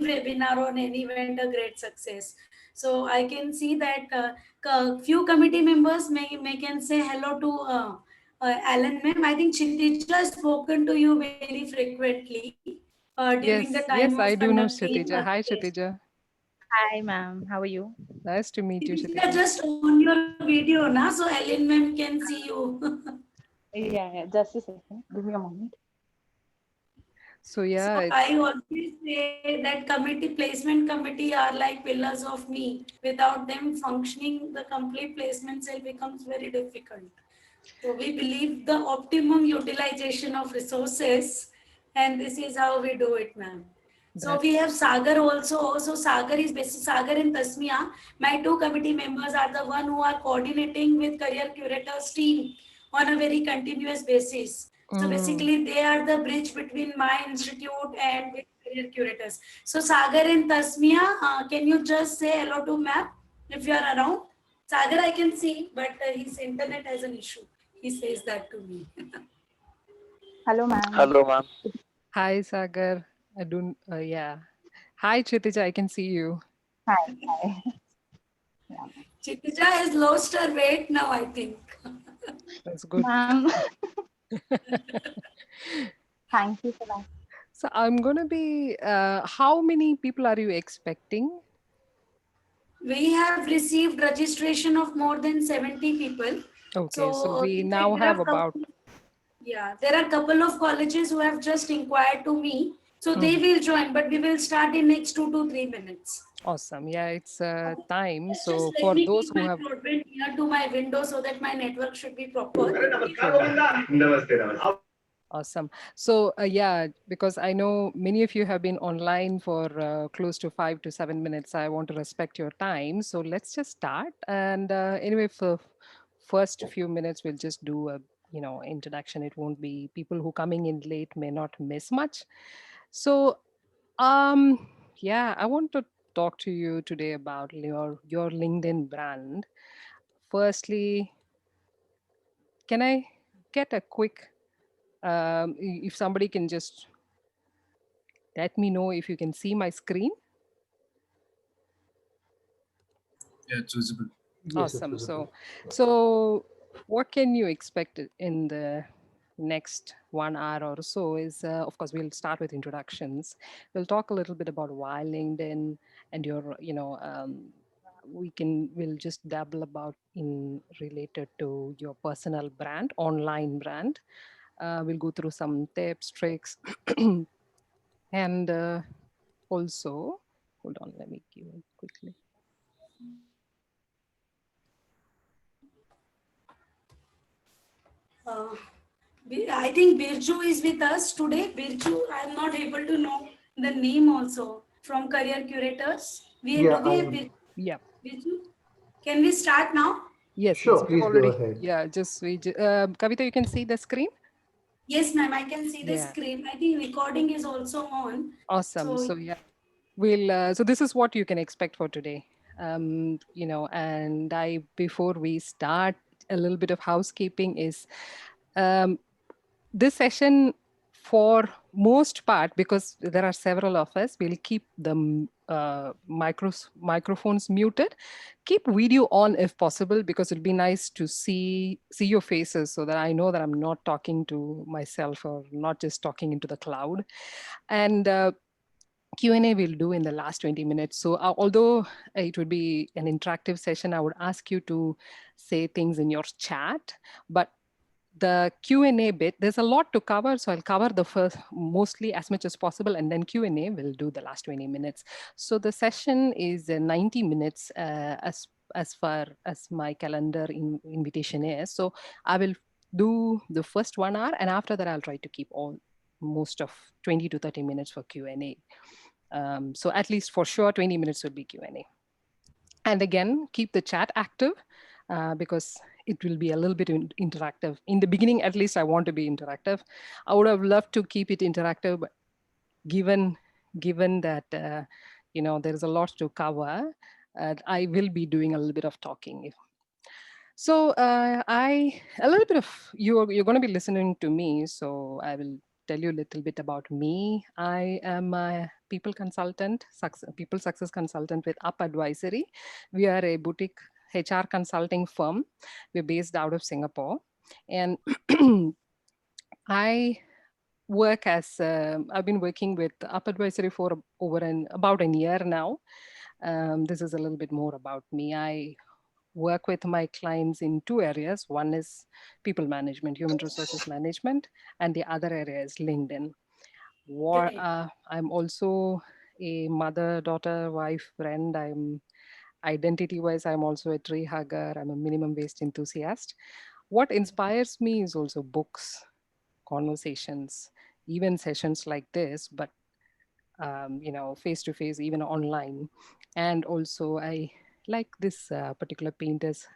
webinar on any event a great success. So I can see that few committee members may can say hello to Alan ma'am. I think Chitija has spoken to you very frequently during the Yes, time yes, of I do know conducting Kshitija. Hi, test. Kshitija. Hi, ma'am. How are you? Nice to meet you, Chitija Kshitija. just on your video na, so Alan ma'am can see you. Yeah. Just a second. Give me a moment. So So yeah, I it's always say that placement committee are like pillars of me. Without them functioning, the complete placement cell becomes very difficult. So we believe the optimum utilization of resources, and this is how we do it, ma'am. So that. we have Sagar also. So Sagar is basically Sagar and Tasmia. My two committee members are the one who are coordinating with career curators team on a very continuous basis. So Mm. basically, they are the bridge between my institute and with career curators. So Sagar and Tasmia, can you just say hello to ma'am if you are around? Sagar, I can see, but his internet has an issue. He says that to me. Hello, ma'am. Hello, ma'am. Hi, Sagar. I don't, yeah. Hi, Kshitija. I can see you. Hi. Hi. Yeah. Chitija has lost her weight now, I think. That's good. Ma'am, thank you for that. So I'm going to be, how many people are you expecting? We have received registration of more than 70 people. Okay, so So we in fact, now have about, there are a couple of colleges who have just inquired to me. So they mhm. will join, but we will start in next 2 to 3 minutes. Awesome. Yeah, it's time. Just So let for me those keep who my have, broadband near to my window so that my network should be proper. sure. Awesome. So, yeah, because I know many of you have been online for close to 5 to 7 minutes. I want to respect your time. So let's just start. And anyway, for first few minutes, we'll just do a introduction. It won't be people who coming in late may not miss much. So, yeah, I want to talk to you today about your LinkedIn brand. Firstly, can I get a quick if somebody can just let me know if you can see my screen. Yeah, it's visible. Awesome. So what can you expect in the next 1 hour or so is, of course, we'll start with introductions. We'll talk a little bit about why LinkedIn and your, we'll just dabble about in related to your personal brand, online brand. We'll go through some tips, tricks, and also, hold on, let me give it quickly. Uh, I think Birju is with us today. Birju, I'm not able to know the name also from Career Curators. Yeah, Do we have I'm Yeah. Birju? Can we start now? Yes, yes, sure. we have Please go already. ahead. Yeah, Kavita, you can see the screen. Yes, ma'am. I can see the Yeah, screen. I think recording is also on. awesome. So So yeah, we'll. So this is what you can expect for today. And I before we start, a little bit of housekeeping is, um, this session for most part, because there are several of us, we'll keep the microphones muted, keep video on if possible, because it'll be nice to see your faces so that I know that I'm not talking to myself or not just talking into the cloud. And Q&A we'll do in the last 20 minutes. So although it would be an interactive session, I would ask you to say things in your chat, but the Q&A bit, there's a lot to cover, so I'll cover the first mostly as much as possible, and then Q&A will do the last 20 minutes. So the session is 90 minutes as far as my calendar invitation is. So I will do the first 1 hour, and after that I'll try to keep most of 20 to 30 minutes for Q&A. So at least for sure 20 minutes will be Q&A. And again, keep the chat active because it will be a little bit interactive. In the beginning, at least I want to be interactive. I would have loved to keep it interactive, but given that, there is a lot to cover, I will be doing a little bit of talking. So a little bit of, you're going to be listening to me. So I will tell you a little bit about me. I am a people consultant, people success consultant with Up Advisory. We are a boutique HR consulting firm. We're based out of Singapore. And I work as I've been working with Up Advisory for about a year now. This is a little bit more about me. I work with my clients in two areas. One is people management, human resources management, and the other area is LinkedIn. Great. I'm also a mother, daughter, wife, friend. I'm identity wise, I'm also a tree hugger. I'm a minimum waste enthusiast. What inspires me is also books, conversations, even sessions like this, but face to face, even online. And also, I like this particular painter's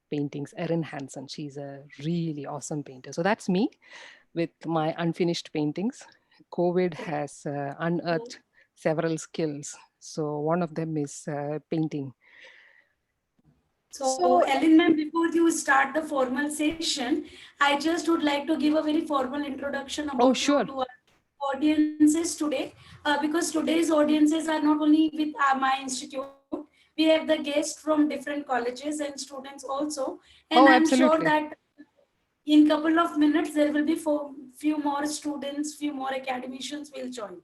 paintings, Erin Hansen. She's a really awesome painter. So that's me with my unfinished paintings. COVID has unearthed several skills. So one of them is painting. So, Ellen ma'am, before you start the formal session, I just would like to give a very formal introduction Oh, about you sure. to our audiences today, because today's audiences are not only with my institute, we have the guests from different colleges and students also, and Oh, I'm sure absolutely. that in couple of minutes there will be few more students, few more academicians will join.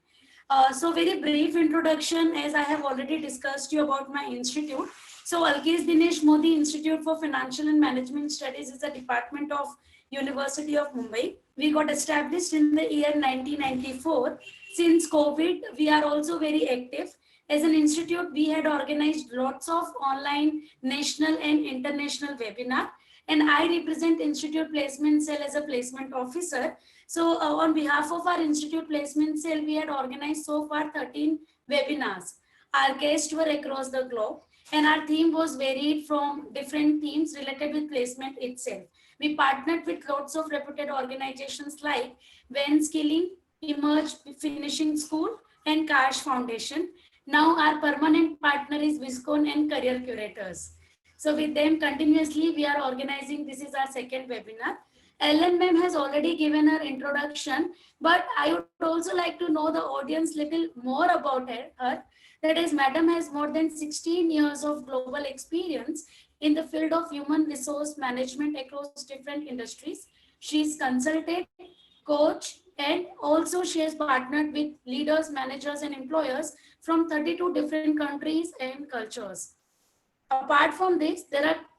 So very brief introduction, as I have already discussed you about my institute. So Alkesh Dinesh Mody Institute for Financial and Management Studies is a department of University of Mumbai. We got established in the year 1994. Since COVID, we are also very active. As an institute, we had organized lots of online, national and international webinar, and I represent Institute Placement Cell as a placement officer. So on behalf of our Institute Placement Cell, we had organized so far 13 webinars. Our guests were across the globe, and our theme was varied from different themes related with placement itself. We partnered with lots of reputed organizations like When Skilling, Emerge Finishing School, and Cash Foundation. Now our permanent partner is Whizcon and Career Curators. So with them continuously, we are organizing. This is our second webinar. Ellen ma'am has already given her introduction, but I would also like to know the audience little more about her. That is, madam has more than 16 years of global experience in the field of human resource management across different industries. She is consulted, coach, and also she has partnered with leaders, managers, and employers from 32 different countries and cultures. Apart from this,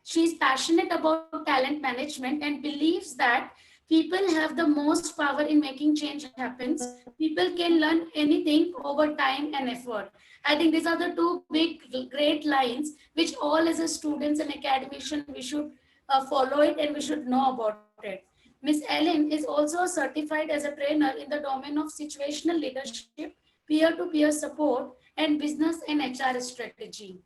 she is passionate about talent management and believes that people have the most power in making change happens. People can learn anything over time and effort. I think these are the two big great lines which all as a students and academician we should follow it and we should know about it. Miss Ellen is also certified as a trainer in the domain of situational leadership, peer-to-peer support, and business and HR strategy.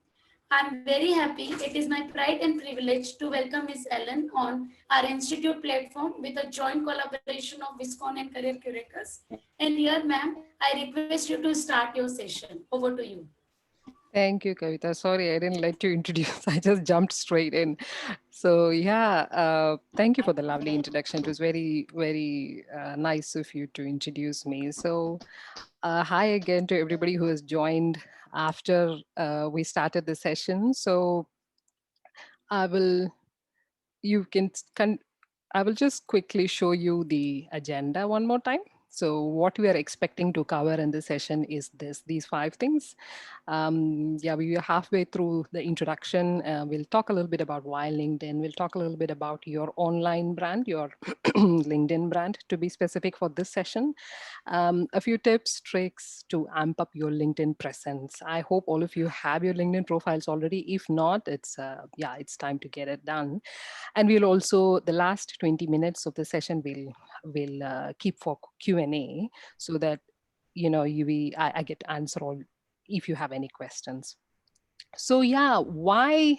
I'm very happy. It is my pride and privilege to welcome Ms. Ellen on our institute platform with a joint collaboration of Whizcon and Career Curators. And here, ma'am, I request you to start your session. Over to you. Thank you, Kavita. Sorry, I didn't let you introduce. I just jumped straight in. So, yeah, thank you for the lovely introduction. It was very, very nice of you to introduce me. So, hi again to everybody who has joined after we started the session. So, I will, you can I will just quickly show you the agenda one more time. So what we are expecting to cover in this session is these five things. Yeah, we are halfway through the introduction. We'll talk a little bit about why LinkedIn. We'll talk a little bit about your online brand, your LinkedIn brand, to be specific for this session. A few tips, tricks to amp up your LinkedIn presence. I hope all of you have your LinkedIn profiles already. If not, it's time to get it done. And we'll also, the last 20 minutes of the session will keep for Q&A, so that I get to answer all if you have any questions. So yeah, why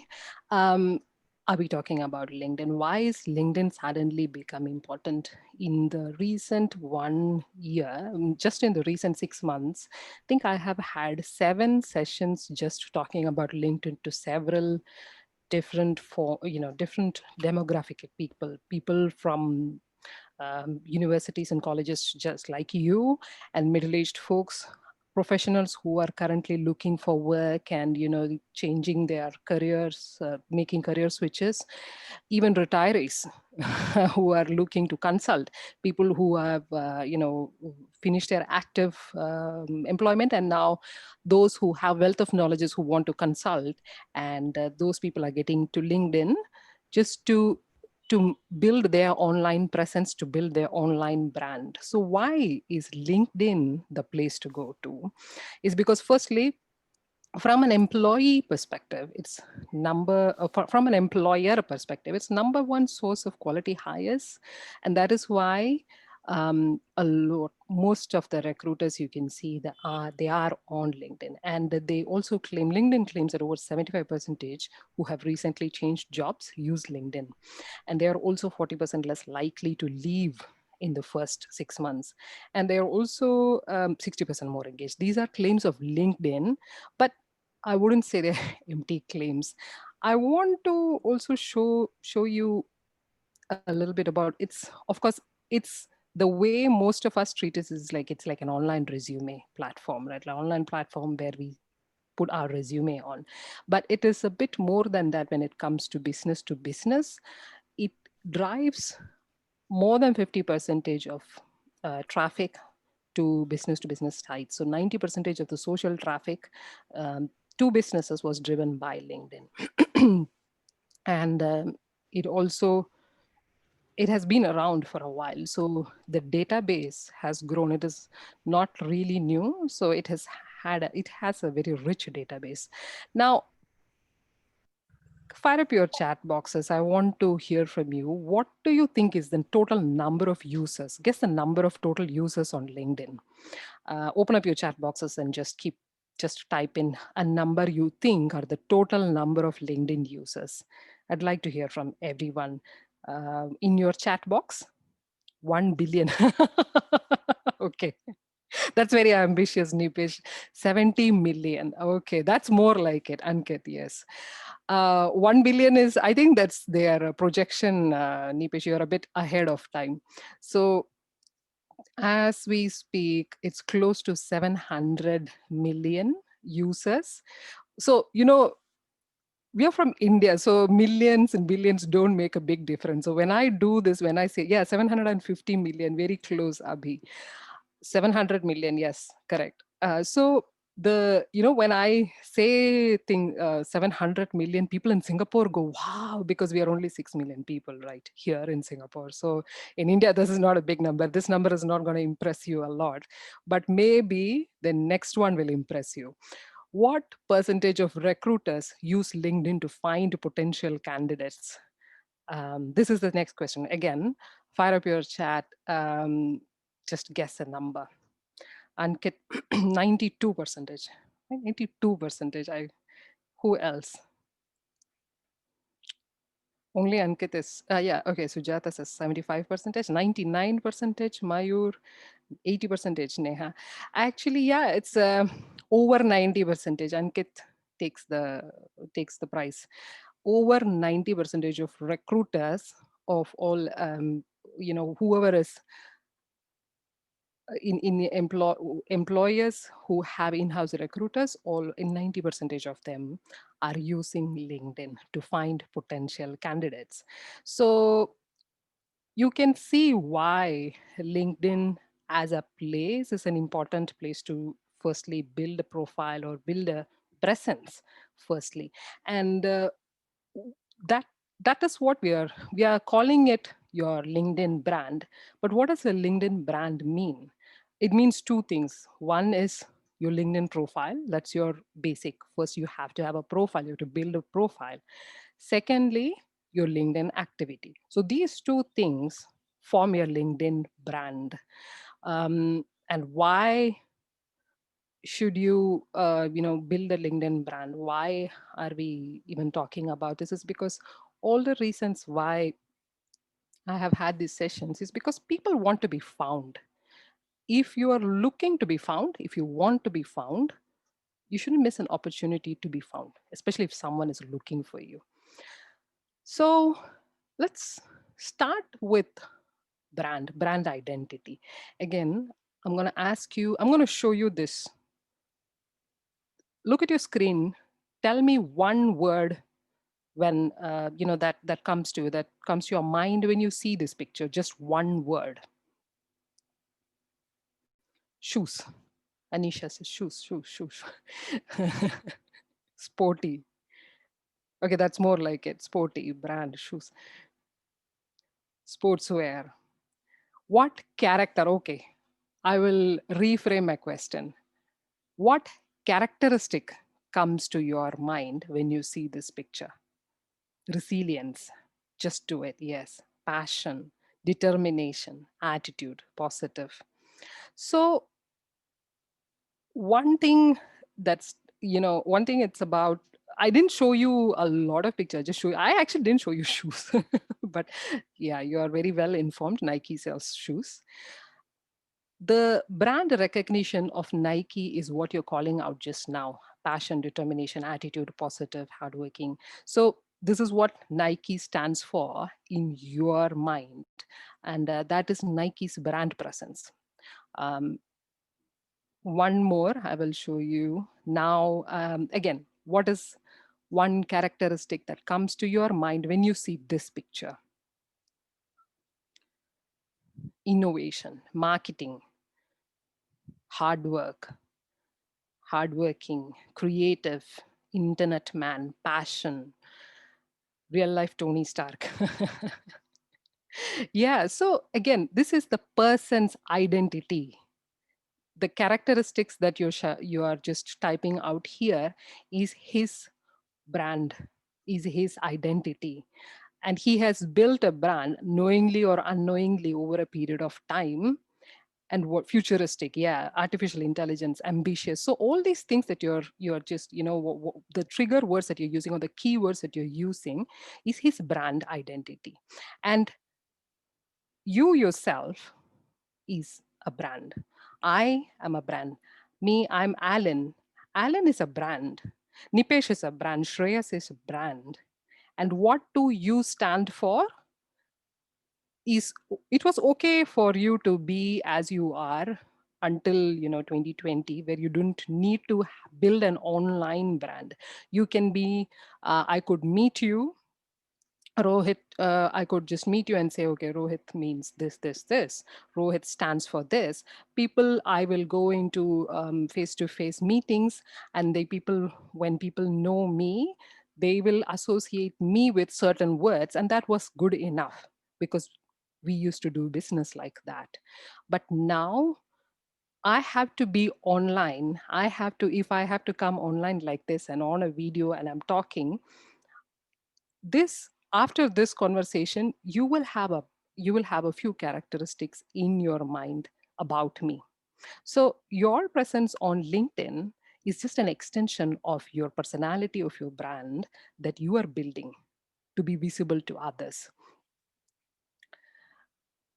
are we talking about LinkedIn? Why is LinkedIn suddenly become important in the recent 1 year? Just in the recent 6 months, I think I have had 7 sessions just talking about LinkedIn to several different different demographic people from universities and colleges just like you, and middle-aged folks, professionals who are currently looking for work and changing their careers, making career switches, even retirees who are looking to consult, people who have finished their active employment, and now those who have wealth of knowledges who want to consult, and those people are getting to LinkedIn just to build their online presence, to build their online brand. So why is LinkedIn the place to go to? Is because firstly, from an employee perspective, it's from an employer perspective, it's number one source of quality hires. And that is why most of the recruiters you can see they are on LinkedIn. And they also claim, LinkedIn claims that over 75% who have recently changed jobs use LinkedIn. And they are also 40% less likely to leave in the first 6 months. And they are also 60% more engaged. These are claims of LinkedIn, but I wouldn't say they're empty claims. I want to also show you a little bit about of course, it's the way most of us treat it is like it's like an online resume platform, right? An online platform where we put our resume on. But it is a bit more than that when it comes to business. It drives more than 50% of traffic to business sites. So 90% of the social traffic to businesses was driven by LinkedIn. And it has been around for a while. So the database has grown. It is not really new. So it has a very rich database. Now, fire up your chat boxes. I want to hear from you. What do you think is the total number of users? Guess the number of total users on LinkedIn. Open up your chat boxes and just type in a number you think are the total number of LinkedIn users. I'd like to hear from everyone. In your chat box, 1 billion. Okay. That's very ambitious, Nipesh. 70 million. Okay, that's more like it. Ankit, yes. 1 billion is, I think that's their projection, Nipesh. You're a bit ahead of time. So as we speak, it's close to 700 million users. So, we are from India, so millions and billions don't make a big difference. So when I do this, when I say, yeah, 750 million, very close, Abhi. 700 million, yes, correct. So when I say 700 million, people in Singapore go, wow, because we are only 6 million people right here in Singapore. So in India, this is not a big number. This number is not going to impress you a lot, but maybe the next one will impress you. What percentage of recruiters use LinkedIn to find potential candidates? This is the next question. Again, fire up your chat. Just guess a number. Ankit, 92 percentage. 92 percentage. Who else? Only Ankit is, yeah, okay, Sujata says 75 percentage, 99 percentage, Mayur, 80 percentage, Neha. Actually, yeah, it's over 90 percentage. Ankit takes the prize. Over 90 percentage of recruiters of all, whoever is employers who have in-house recruiters, all in 90 percentage of them are using LinkedIn to find potential candidates. So you can see why LinkedIn as a place is an important place to firstly build a profile or build a presence firstly. And that is what we are calling it your LinkedIn brand. But what does a LinkedIn brand mean? It means two things. One is your LinkedIn profile. That's your basic. First, you have to have a profile. You have to build a profile. Secondly, your LinkedIn activity. So these two things form your LinkedIn brand. And why should you build a LinkedIn brand? Why are we even talking about this? Is because all the reasons why I have had these sessions is because people want to be found. If you are looking to be found, if you want to be found, you shouldn't miss an opportunity to be found, especially if someone is looking for you. So let's start with brand identity. Again, I'm going to ask you, I'm going to show you this. Look at your screen. Tell me one word when that comes to your mind when you see this picture. Just one word. Shoes. Anisha says shoes. Sporty. Okay, that's more like it. Sporty, brand, shoes. Sportswear. What character? Okay, I will reframe my question. What characteristic comes to your mind when you see this picture? Resilience. Just do it. Yes. Passion, determination, attitude, positive. So one thing one thing it's about, I didn't show you a lot of pictures, I actually didn't show you shoes. But yeah, you are very well informed. Nike sells shoes. The brand recognition of Nike is what you're calling out just now: passion, determination, attitude, positive, hardworking. So this is what Nike stands for in your mind, and that is Nike's brand presence. um, One more I will show you now. Again, what is one characteristic that comes to your mind when you see this picture? Innovation, marketing, hard work, hardworking, creative, internet man, passion, real life Tony Stark. Yeah, so again, this is the person's identity. The characteristics that you are just typing out here is his brand, is his identity. And he has built a brand knowingly or unknowingly over a period of time. And what futuristic, yeah, artificial intelligence, ambitious. So all these things that you're just, the trigger words that you're using or the keywords that you're using is his brand identity. And you yourself is a brand. I am a brand. Me, I'm Alan. Alan is a brand. Nipesh is a brand. Shreyas is a brand. And what do you stand for? Is it was okay for you to be as you are until 2020, where you didn't need to build an online brand. You can be, I could meet you, Rohit, I could just meet you and say, okay, Rohit means this. Rohit stands for this. People, I will go into face-to-face meetings, and when people know me, they will associate me with certain words, and that was good enough because we used to do business like that. But now I have to be online. If I have to come online like this and on a video and I'm talking, after this conversation, you will have a few characteristics in your mind about me. So your presence on LinkedIn is just an extension of your personality, of your brand that you are building to be visible to others.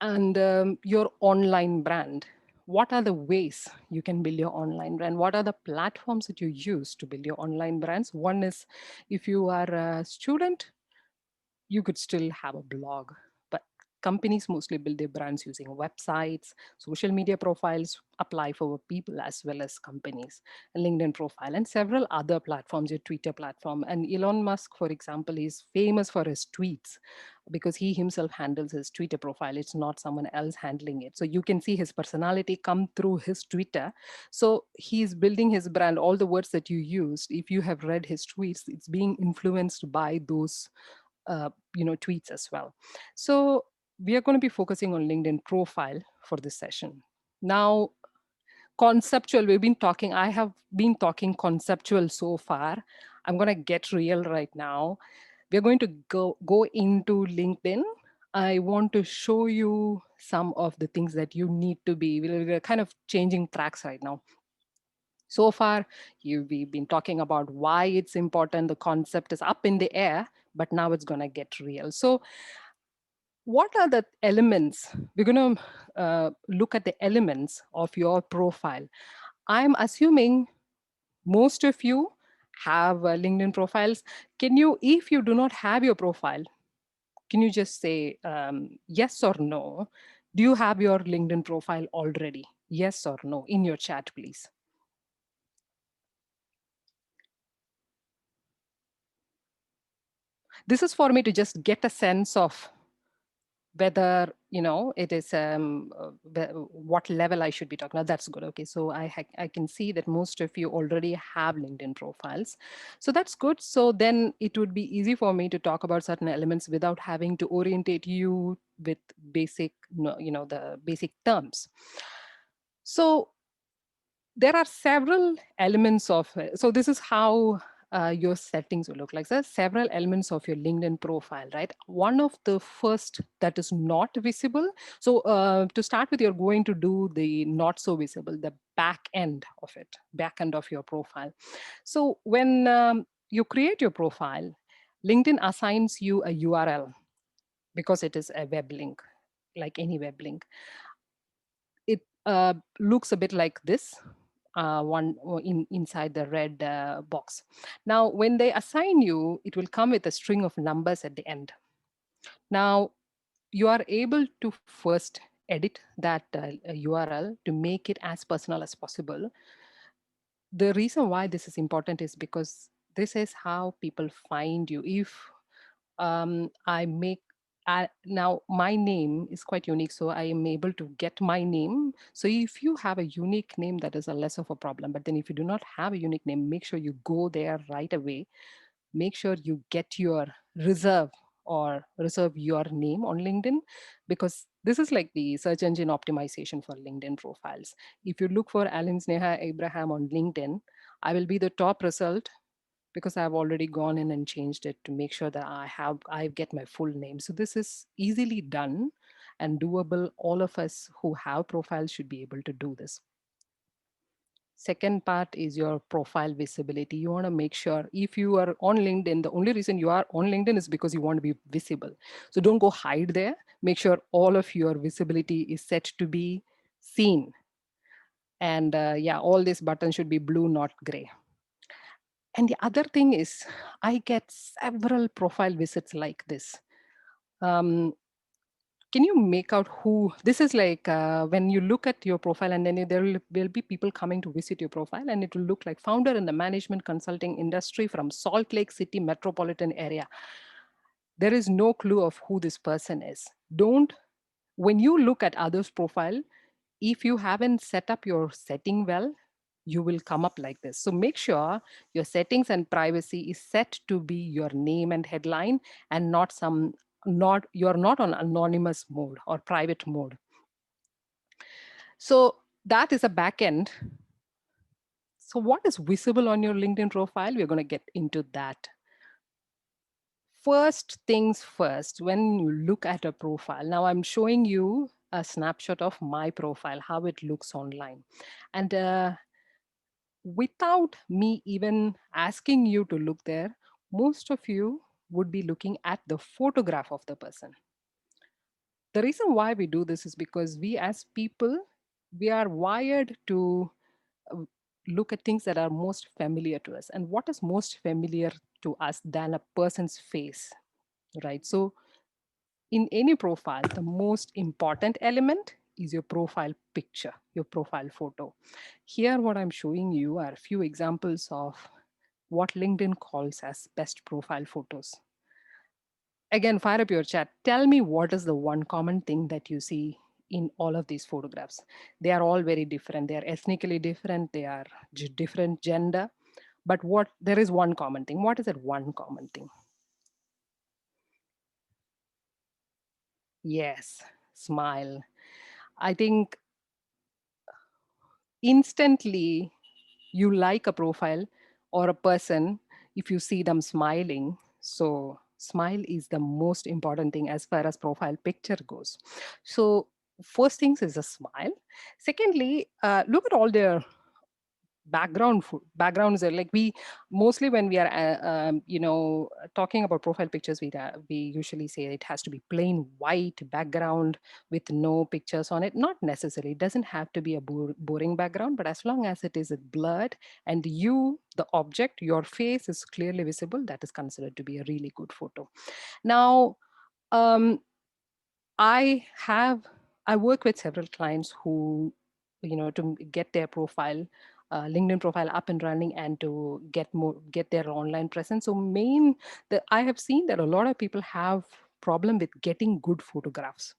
And your online brand, what are the ways you can build your online brand? What are the platforms that you use to build your online brands? One is, if you are a student, you could still have a blog, but companies mostly build their brands using websites. Social media profiles apply for people as well as companies, a LinkedIn profile, and several other platforms, your Twitter platform. And Elon Musk, for example, is famous for his tweets because he himself handles his Twitter profile. It's not someone else handling it. So you can see his personality come through his Twitter. So he's building his brand. All the words that you used, if you have read his tweets, it's being influenced by those tweets as well. So we are going to be focusing on LinkedIn profile for this session. Now, conceptual, I have been talking conceptual so far. I'm going to get real right now. We're going to go into LinkedIn. I want to show you some of the things that you need to be. We're kind of changing tracks right now. So far, we've been talking about why it's important. The concept is up in the air, but now it's going to get real. So what are the elements? We're going to look at the elements of your profile. I'm assuming most of you have LinkedIn profiles. Can you, if you do not have your profile, can you just say yes or no? Do you have your LinkedIn profile already? Yes or no? In your chat, please. This is for me to just get a sense of whether it is what level I should be talking about. That's good. Okay, so I can see that most of you already have LinkedIn profiles, so that's good. So then it would be easy for me to talk about certain elements without having to orientate you with basic the basic terms. So there are several elements of so this is how your settings will look like. So there's several elements of your LinkedIn profile, right? One of the first that is not visible. So to start with, you're going to do the not so visible, the back end of it, back end of your profile. So when you create your profile, LinkedIn assigns you a URL because it is a web link, like any web link. It looks a bit like this, one inside the red box. Now, when they assign you, it will come with a string of numbers at the end. Now, you are able to first edit that URL to make it as personal as possible. The reason why this is important is because this is how people find you. If I make now my name is quite unique, so I am able to get my name. So if you have a unique name, that is a less of a problem. But then if you do not have a unique name, make sure you go there right away. Make sure you get your reserve your name on LinkedIn, because this is like the search engine optimization for LinkedIn profiles. If you look for Alan Sneha Abraham on LinkedIn, I will be the top result because I've already gone in and changed it to make sure that I get my full name. So this is easily done and doable. All of us who have profiles should be able to do this. Second part is your profile visibility. You want to make sure if you are on LinkedIn, the only reason you are on LinkedIn is because you want to be visible. So don't go hide there. Make sure all of your visibility is set to be seen. And yeah, all these buttons should be blue, not gray. And the other thing is, I get several profile visits like this. Can you make out who this is? Like when you look at your profile, and then there will be people coming to visit your profile, and it will look like founder in the management consulting industry from Salt Lake City metropolitan area. There is no clue of who this person is. Don't When you look at others' profile, if you haven't set up your setting well, you will come up like this. So make sure your settings and privacy is set to be your name and headline, and not you're not on anonymous mode or private mode. So that is a back end. So what is visible on your LinkedIn profile? We're going to get into that. First things first, when you look at a profile, now I'm showing you a snapshot of my profile, how it looks online. And without me even asking you to look there, most of you would be looking at the photograph of the person. The reason why we do this is because we as people, we are wired to uh, look at things that are most familiar to us. And what is most familiar to us than a person's face, right? So in any profile, the most important element is your profile picture, your profile photo. Here, what I'm showing you are a few examples of what LinkedIn calls as best profile photos. Again, fire up your chat. Tell me what is the one common thing that you see in all of these photographs. They are all very different. They are ethnically different. They are different gender. But there is one common thing. What is that one common thing? Yes, smile. I think instantly you like a profile or a person if you see them smiling. So smile is the most important thing as far as profile picture goes. So first things is a smile. Secondly, look at all their backgrounds are like, we mostly when we are talking about profile pictures, we usually say it has to be plain white background with no pictures on it. Not necessarily, it doesn't have to be a boring background, but as long as it is blurred and the object, your face is clearly visible, that is considered to be a really good photo. Now I I work with several clients who, to get their profile, LinkedIn profile up and running and to get their online presence. So I have seen that a lot of people have problem with getting good photographs.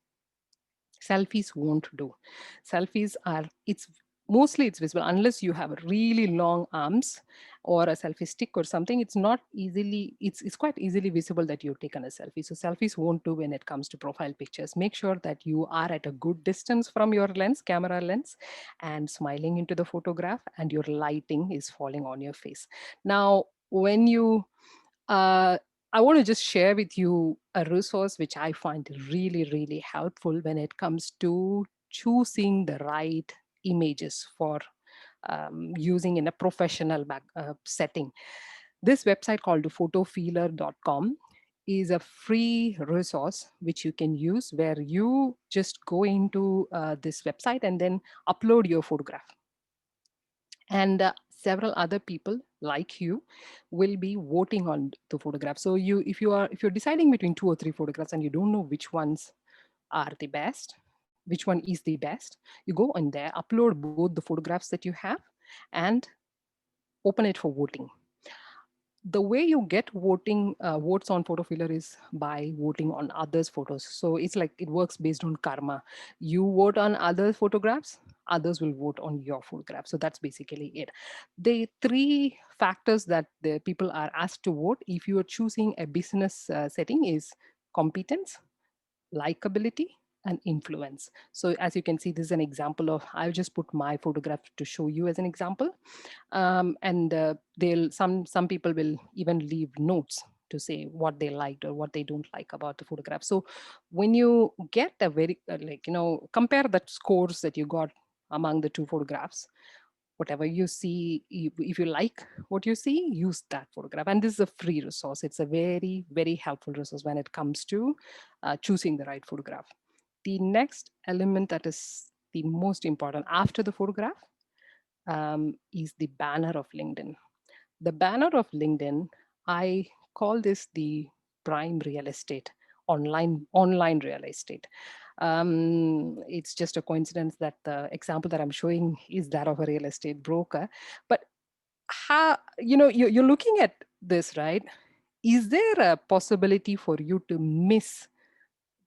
Selfies won't do. Selfies are, it's visible unless you have really long arms or a selfie stick or something. It's quite easily visible that you've taken a selfie. So selfies won't do when it comes to profile pictures. Make sure that you are at a good distance from your camera lens, and smiling into the photograph, and your lighting is falling on your face. Now, when you uh, I want to just share with you a resource which I find really, really helpful when it comes to choosing the right images for using in a professional setting. This website called photofeeler.com is a free resource which you can use, where you just go into this website and then upload your photograph, and several other people like you will be voting on the photograph. So if you're deciding between 2 or 3 photographs and you don't know which ones are the best, which one is the best, you go in there, upload both the photographs that you have, and open it for voting. The way you get votes on photo filler is by voting on others photos. So it's like it works based on karma. You vote on other photographs, others will vote on your photograph. So that's basically it. The three factors that the people are asked to vote if you are choosing a business setting is competence, likability, and influence. So as you can see, this is an example of, I'll just put my photograph to show you as an example. And some people will even leave notes to say what they liked or what they don't like about the photograph. So when you get a very compare the scores that you got among the two photographs, whatever you see, if you like what you see, use that photograph. And this is a free resource. It's a very, very helpful resource when it comes to choosing the right photograph. The next element that is the most important after the photograph is the banner of LinkedIn. The banner of LinkedIn, I call this the prime real estate, online real estate. It's just a coincidence that the example that I'm showing is that of a real estate broker. But how, you're looking at this, right? Is there a possibility for you to miss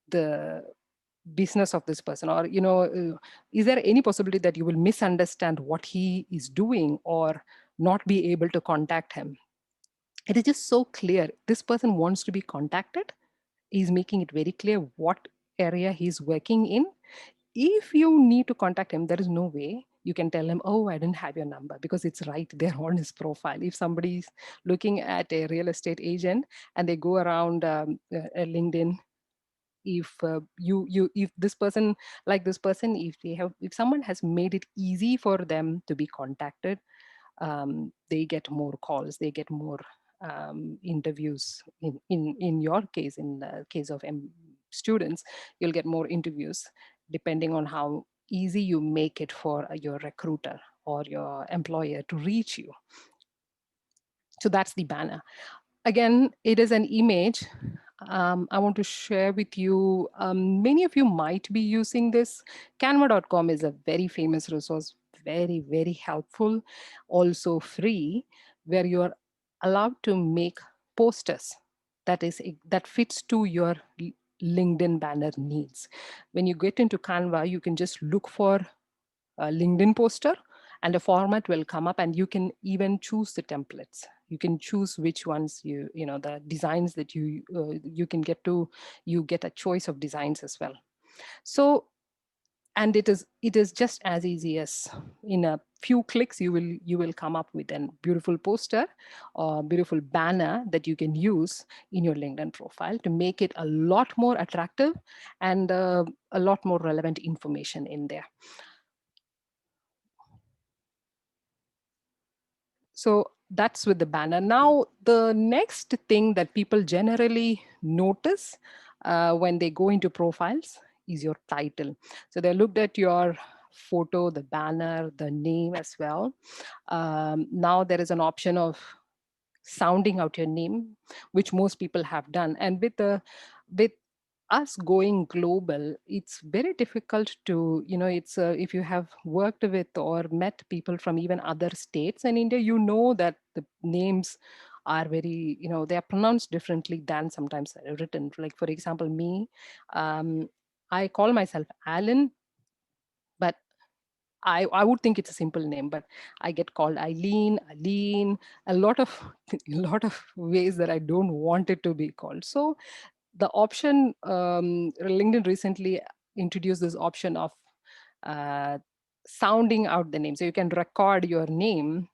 the business of this person, or is there any possibility that you will misunderstand what he is doing or not be able to contact him? It is just so clear this person wants to be contacted. He's making it very clear what area he's working in. If you need to contact him, there is no way you can tell him, oh, I didn't have your number, because it's right there on his profile. If somebody's looking at a real estate agent and they go around LinkedIn, if this person, like this person, if someone has made it easy for them to be contacted, they get more calls, they get more interviews. In your case, in the case of students, you'll get more interviews depending on how easy you make it for your recruiter or your employer to reach you. So that's the banner. Again, it is an image. I want to share with you, many of you might be using this. Canva.com is a very famous resource, very, very helpful, also free, where you are allowed to make posters that fits to your LinkedIn banner needs. When you get into Canva, you can just look for a LinkedIn poster and a format will come up, and you can even choose the templates. You can choose which ones the designs that you can you get a choice of designs as well. So, and it is just as easy as in a few clicks you will come up with a beautiful poster or beautiful banner that you can use in your LinkedIn profile to make it a lot more attractive and a lot more relevant information in there. So that's with the banner. Now, the next thing that people generally notice when they go into profiles is your title. So they looked at your photo, the banner, the name as well. Now there is an option of sounding out your name, which most people have done. And with us going global, it's very difficult to, it's if you have worked with or met people from even other states in India, you know that the names are very, they are pronounced differently than sometimes written. Like, for example, me, um, I call myself Alan, but I would think it's a simple name, but I get called Eileen, Aline, a lot of a lot of ways that I don't want it to be called. So the option, LinkedIn recently introduced this option of uh, sounding out the name. So you can record your name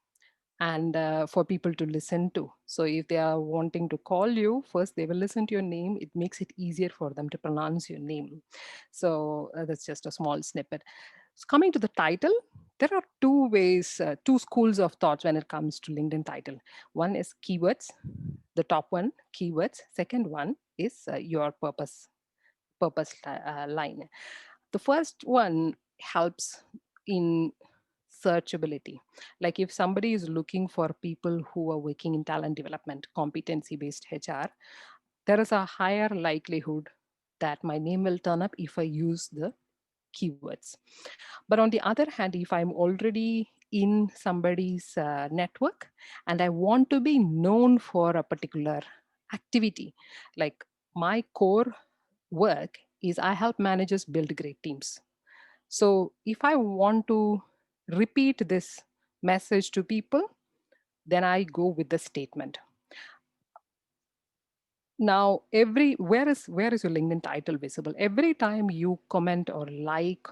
and for people to listen to. So if they are wanting to call you, first they will listen to your name. It makes it easier for them to pronounce your name. So that's just a small snippet. So coming to the title, there are two ways, two schools of thoughts when it comes to LinkedIn title. One is keywords, the top one, keywords. Second one is your purpose line. The first one helps in searchability. Like if somebody is looking for people who are working in talent development, competency based HR, there is a higher likelihood that my name will turn up if I use the keywords. But on the other hand, if I'm already in somebody's network and I want to be known for a particular activity, like my core work is I help managers build great teams. So if I want to repeat this message to people, then I go with the statement. Now, where is your LinkedIn title visible? Every time you comment or like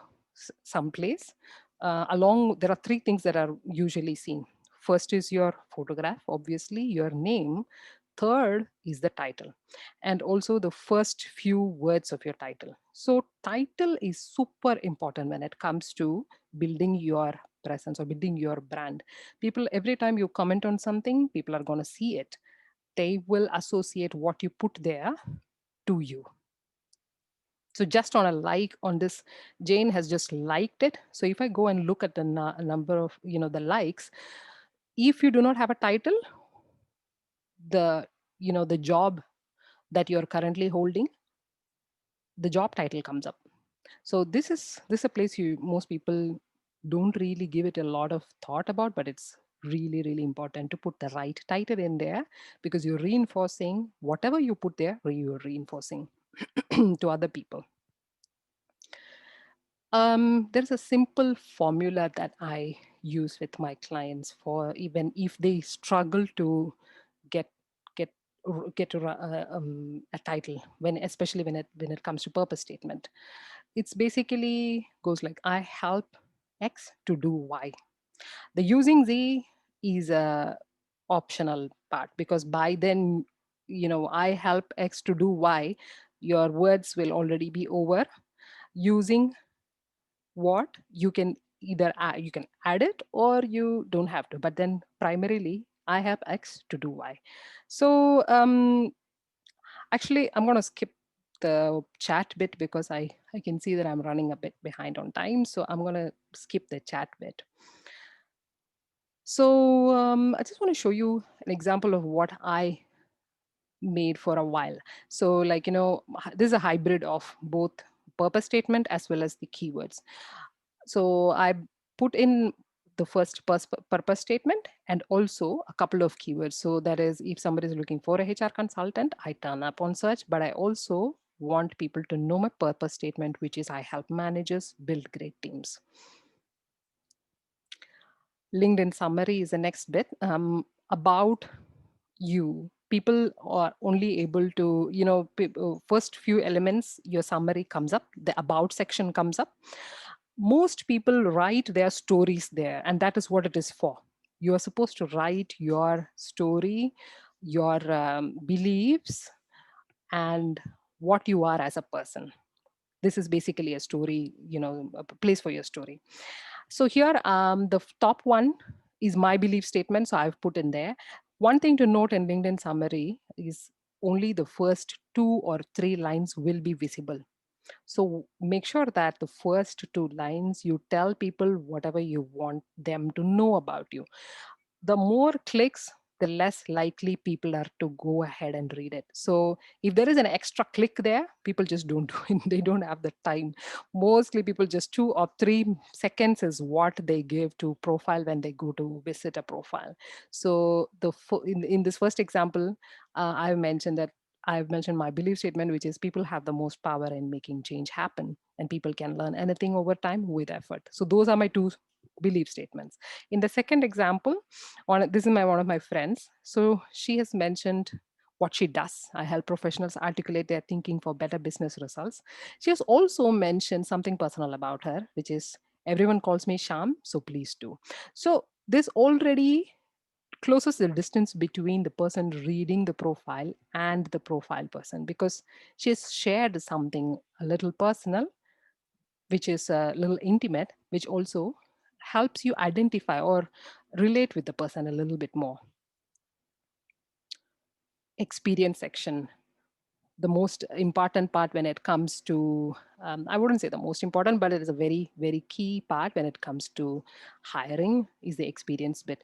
someplace, along there are three things that are usually seen. First is your photograph, obviously, your name. Third is the title, and also the first few words of your title. So title is super important when it comes to building your presence or building your brand. People, every time you comment on something, people are going to see it. They will associate what you put there to you. So just on a like on this, Jane has just liked it. So if I go and look at the number of, the likes, if you do not have a title, the, the job that you're currently holding, the job title comes up. So this is a place you most people don't really give it a lot of thought about, but it's really, really important to put the right title in there, because you're reinforcing whatever you put there, you're reinforcing to other people. There's a simple formula that I use with my clients for even if they struggle to get get get a title, when especially when it comes to purpose statement. It's basically goes like, I help X to do Y. The using Z is a optional part, because by then, I help X to do Y, your words will already be over. Using what, you can either you can add it or you don't have to, but then primarily I have X to do Y. So actually I'm going to skip the chat bit because I can see that I'm running a bit behind on time, so I'm going to skip the chat bit. So I just want to show you an example of what I made for a while. So like, this is a hybrid of both purpose statement as well as the keywords. So I put in the first purpose statement and also a couple of keywords. So that is, if somebody is looking for a HR consultant, I turn up on search, but I also want people to know my purpose statement, which is I help managers build great teams. LinkedIn summary is the next bit. About you, people are only able to, first few elements, your summary comes up, the about section comes up. Most people write their stories there, and that is what it is for. You are supposed to write your story, your beliefs, and what you are as a person. This is basically a story, a place for your story. So here, the top one is my belief statement. So I've put in there. One thing to note in LinkedIn summary is only the first 2 or 3 lines will be visible. So make sure that the first 2 lines, you tell people whatever you want them to know about you. The more clicks, the less likely people are to go ahead and read it. So if there is an extra click there, people just don't do it. They don't have the time. Mostly people just 2 or 3 seconds is what they give to profile when they go to visit a profile. So in this first example, I've mentioned my belief statement, which is people have the most power in making change happen, and people can learn anything over time with effort. So those are my 2 belief statements. In the second example, this is one of my friends. So she has mentioned what she does. I help professionals articulate their thinking for better business results. She has also mentioned something personal about her, which is everyone calls me Sham, so please do. So this already closes the distance between the person reading the profile and the profile person, because she's shared something a little personal, which is a little intimate, which also helps you identify or relate with the person a little bit more. Experience section, the most important part when it comes to, I wouldn't say the most important, but it is a very, very key part when it comes to hiring, is the experience bit.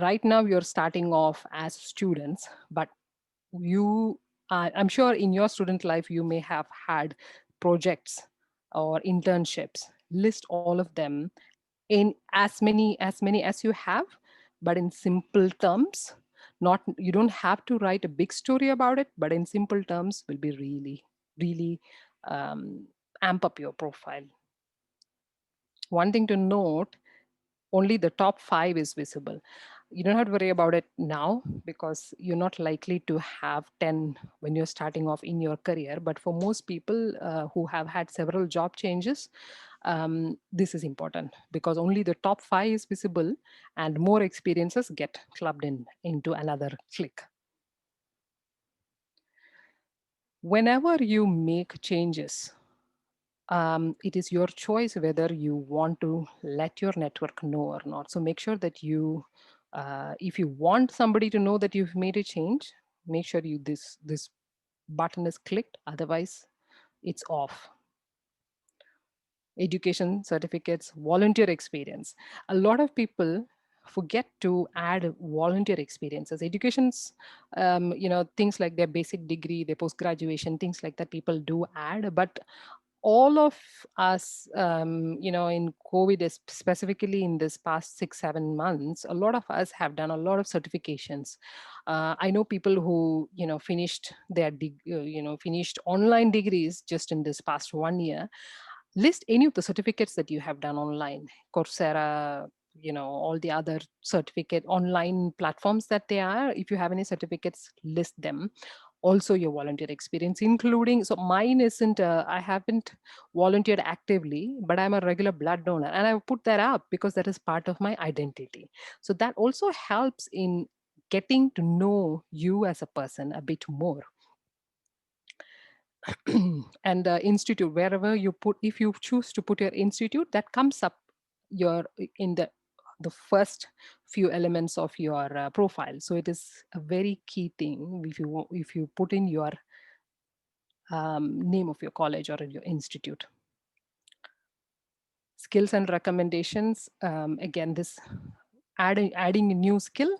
Right now, you're starting off as students, but I'm sure in your student life, you may have had projects or internships. List all of them in as many as you have, but in simple terms. Not, you don't have to write a big story about it, but in simple terms will be really, really amp up your profile. One thing to note, only the top 5 is visible. You don't have to worry about it now, because you're not likely to have 10 when you're starting off in your career. But for most people who have had several job changes, this is important, because only the top 5 is visible and more experiences get clubbed into another click. Whenever you make changes, it is your choice whether you want to let your network know or not. So make sure that if you want somebody to know that you've made a change, make sure this button is clicked. Otherwise, it's off. Education, certificates, volunteer experience. A lot of people forget to add volunteer experiences. Education's, things like their basic degree, their post graduation, things like that, people do add. But all of us, in COVID, specifically in this past 6-7 months, a lot of us have done a lot of certifications. I know people who, finished finished online degrees just in this past 1 year. List any of the certificates that you have done online, Coursera, all the other certificate online platforms that they are. If you have any certificates, list them. Also your volunteer experience, including, so mine isn't, I haven't volunteered actively, but I'm a regular blood donor, and I put that up because that is part of my identity. So that also helps in getting to know you as a person a bit more. And institute, wherever you put, if you choose to put your institute, that comes up in the first few elements of your profile. So it is a very key thing if you put in your name of your college or your institute. Skills and recommendations, again, this adding a new skill,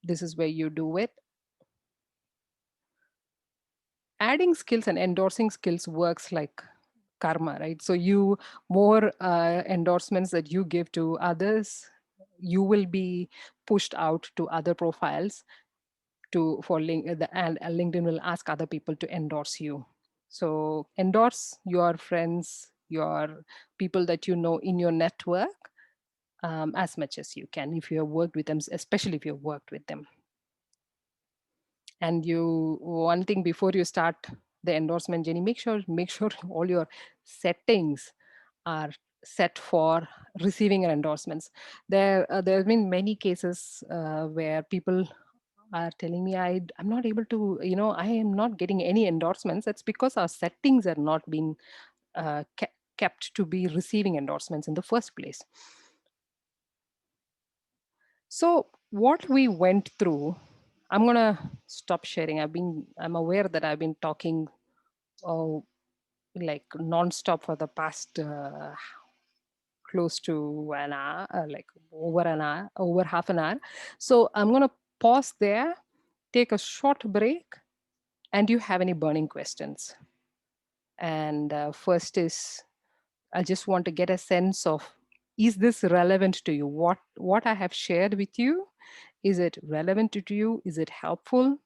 this is where you do it. Adding skills and endorsing skills works like karma, right? So you more endorsements that you give to others, you will be pushed out to other profiles for link, and LinkedIn will ask other people to endorse you. So endorse your friends, your people that you know in your network, as much as you can, if you have worked with them, especially if you've worked with them. And one thing before you start the endorsement journey, make sure all your settings are set for receiving endorsements. There have been many cases where people are telling me, I'm not able to, I am not getting any endorsements. That's because our settings are not being kept to be receiving endorsements in the first place. So what we went through, I'm gonna stop sharing. I'm aware that I've been talking like nonstop for the past close to an hour, like over an hour, over half an hour. So I'm gonna pause there, take a short break, and do you have any burning questions? And first is, I just want to get a sense of, is this relevant to you? What I have shared with you, is it relevant to you? Is it helpful?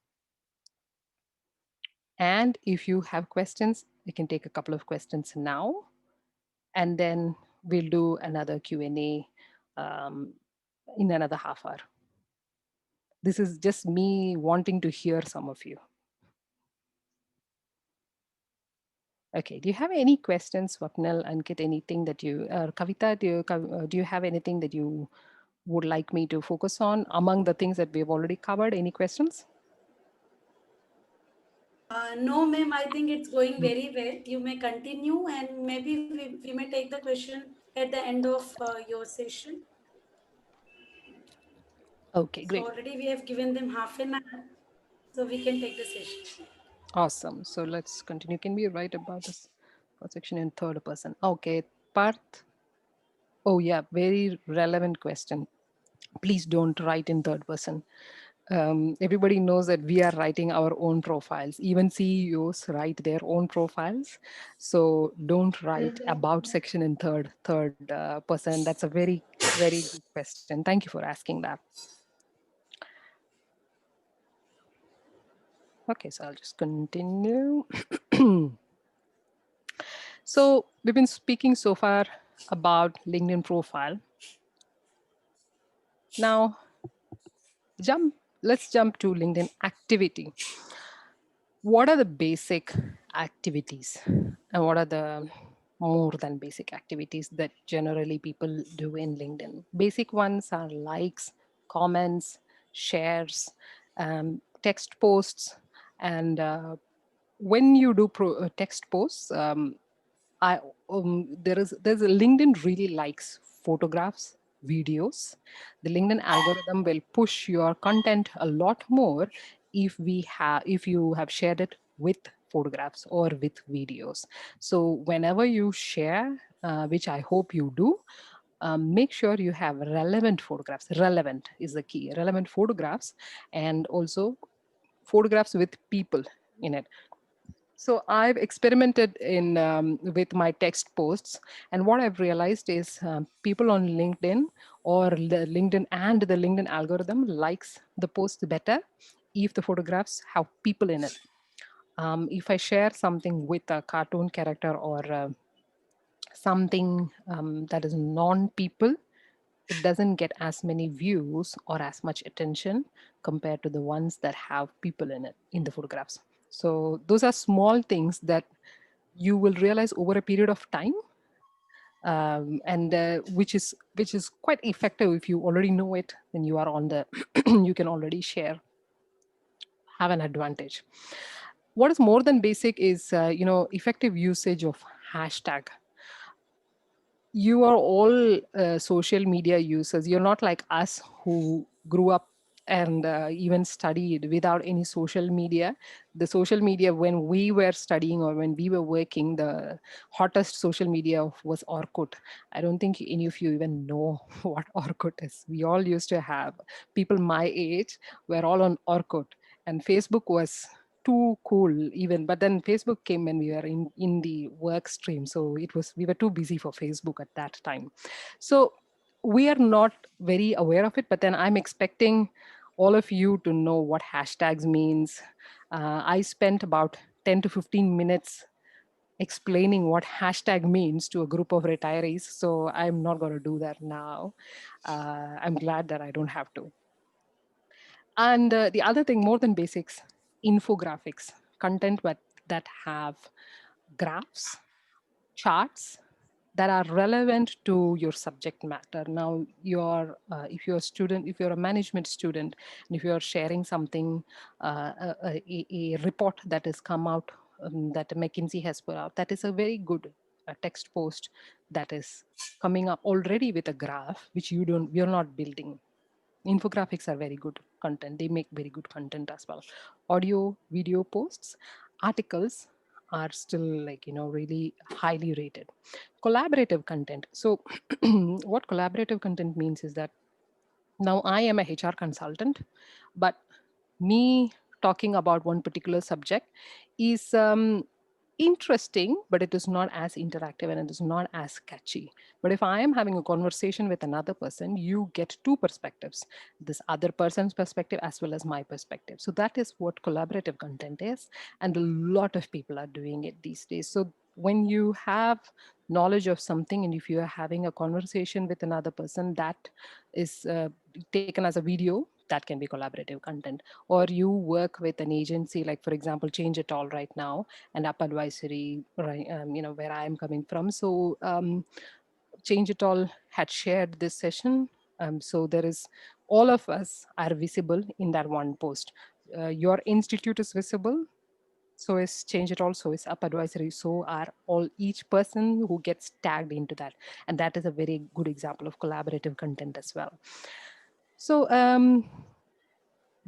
And if you have questions, we can take a couple of questions now, and then we'll do another Q&A in another half hour. This is just me wanting to hear some of you. Okay, do you have any questions, Swapnil, Ankit, anything that you, Kavita, do you have anything that you would like me to focus on among the things that we've already covered? Any questions? No, ma'am, I think it's going very well. You may continue and maybe we may take the question at the end of your session. Okay, So great. already we have given them half an hour, so we can take the session. Awesome. So let's continue. Can we write about this section in third person? Okay, Parth. Oh yeah, very relevant question. Please don't write in third person. Everybody knows that we are writing our own profiles. Even CEOs write their own profiles. So don't write about section in third person. That's a very, very good question. Thank you for asking that. Okay, so I'll just continue. So we've been speaking so far about LinkedIn profile. Now, let's jump to LinkedIn activity. What are the basic activities and what are the more than basic activities that generally people do in LinkedIn? Basic ones are likes, comments, shares, text posts, and when you do text posts, I there's a LinkedIn really likes photographs, videos. The LinkedIn algorithm will push your content a lot more if you have shared it with photographs or with videos. So whenever you share, which I hope you do, make sure you have relevant photographs. Relevant is the key. Relevant photographs, and also photographs with people in it. So I've experimented in with my text posts, and what I've realized is people on LinkedIn or the LinkedIn and the LinkedIn algorithm likes the post better if the photographs have people in it. If I share something with a cartoon character or something that is non-people, it doesn't get as many views or as much attention compared to the ones that have people in it in the photographs. So those are small things that you will realize over a period of time, and which is quite effective. If you already know it, then you are on the you can already share, have an advantage. What is more than basic is effective usage of hashtag. You are all social media users. You're not like us who grew up and even studied without any social media. The social media when we were studying or when we were working, the hottest social media was Orkut. I don't think any of you even know what Orkut is. We all used to have, people my age were all on Orkut, and Facebook was too cool even, but then Facebook came when we were in the work stream, so we were too busy for Facebook at that time. So we are not very aware of it, but then I'm expecting all of you to know what hashtags means. I spent about 10 to 15 minutes explaining what hashtag means to a group of retirees, so I'm not going to do that now. I'm glad that I don't have to. And the other thing, more than basics, infographics, content that have graphs, charts that are relevant to your subject matter. Now, if you're a student, if you're a management student, and if you're sharing something, a report that has come out that McKinsey has put out, that is a very good text post that is coming up already with a graph, which you're not building. Infographics are very good content. They make very good content as well. Audio, video posts, articles are still really highly rated. Collaborative content. So what collaborative content means is that Now, I am a HR consultant, but me talking about one particular subject is interesting, but it is not as interactive and it is not as catchy. But if I am having a conversation with another person, you get two perspectives, this other person's perspective as well as my perspective. So that is what collaborative content is. And a lot of people are doing it these days. So when you have knowledge of something and if you are having a conversation with another person, that is taken as a video, that can be collaborative content. Or you work with an agency, like for example Change It All right now, and Up Advisory, right, where I am coming from. So Change It All had shared this session. So there is, all of us are visible in that one post. Your institute is visible, so is Change It All, so is Up Advisory, so are all, each person who gets tagged into that. And that is a very good example of collaborative content as well. So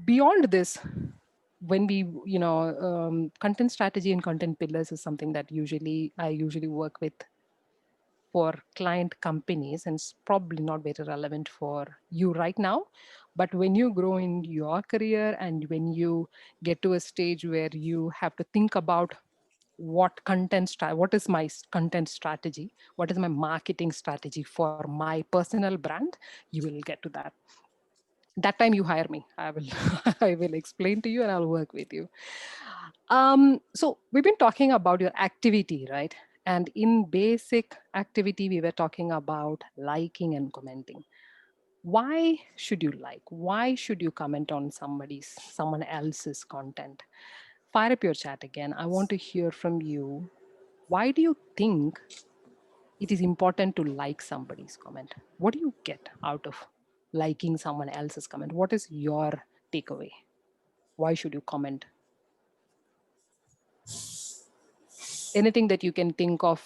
beyond this, when we, content strategy and content pillars is something that I usually work with for client companies, and it's probably not very relevant for you right now. But when you grow in your career and when you get to a stage where you have to think about what is my content strategy, what is my marketing strategy for my personal brand, you will get to that. That time you hire me, I will I will explain to you and I'll work with you. So we've been talking about your activity, right? And in basic activity we were talking about liking and commenting. Why should you like, why should you comment on someone else's content? Fire up your chat again, I want to hear from you. Why do you think it is important to like somebody's comment? What do you get out of liking someone else's comment? What is your takeaway? Why should you comment? Anything that you can think of,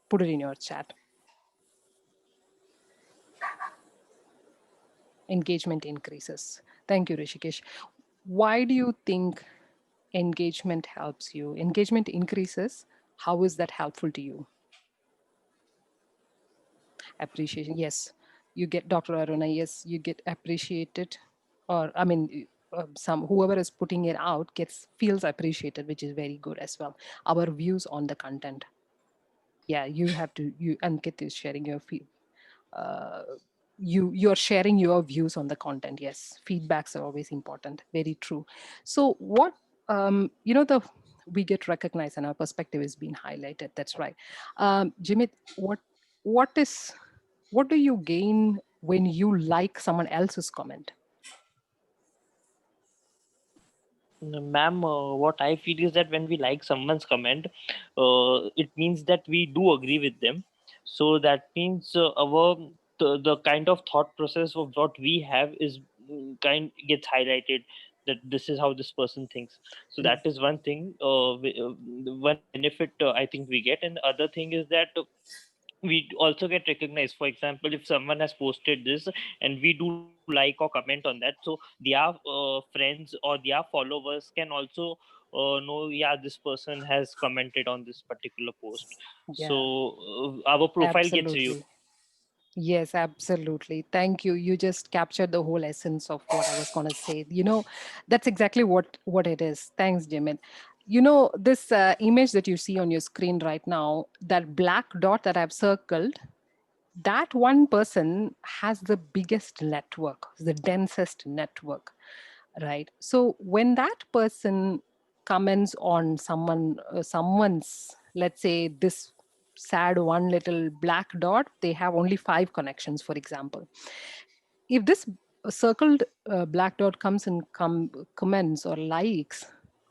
put it in your chat. Engagement increases. Thank you, Rishikesh. Why do you think engagement helps you? Engagement increases. How is that helpful to you? Appreciation. Yes, you get, Dr. Aruna, yes, you get appreciated. Or, I mean, some whoever is putting it out feels appreciated, which is very good as well. Our views on the content. Yeah, Ankit is sharing your uh, you're sharing your views on the content. Yes, feedbacks are always important. Very true. So what, the we get recognized and our perspective is being highlighted. That's right. Jimmy, what is what do you gain when you like someone else's comment? Ma'am, what I feel is that when we like someone's comment, it means that we do agree with them. So that means the kind of thought process of what we have is kind gets highlighted, that this is how this person thinks. So that is one thing, one benefit I think we get, and the other thing is that we also get recognized. For example, if someone has posted this and we do like or comment on that, so their friends or their followers can also know, yeah, this person has commented on this particular post. So Yeah, our profile gets viewed. absolutely. Yes, absolutely. Thank you. You just captured the whole essence of what I was going to say. That's exactly what it is. Thanks, Jimit. This image that you see on your screen right now, that black dot that I've circled, that one person has the biggest network, the densest network, right? So when that person comments on someone's, let's say this sad one little black dot, they have only 5 connections, for example. If this circled black dot comes and comments or likes,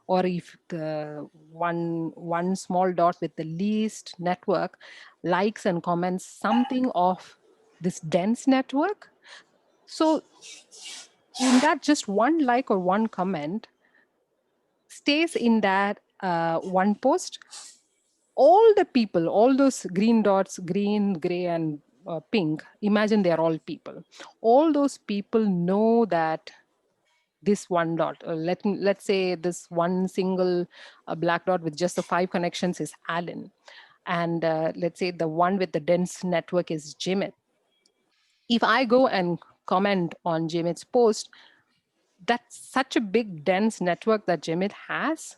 or if the one small dot with the least network likes and comments something of this dense network, so in that just one like or one comment stays in that one post, all the people, all those green dots, green, gray, and pink, imagine they're all people. All those people know that this one dot, let's say this one single black dot with just the 5 connections is Alan. And let's say the one with the dense network is Jimit. If I go and comment on Jamit's post, that's such a big dense network that Jamit has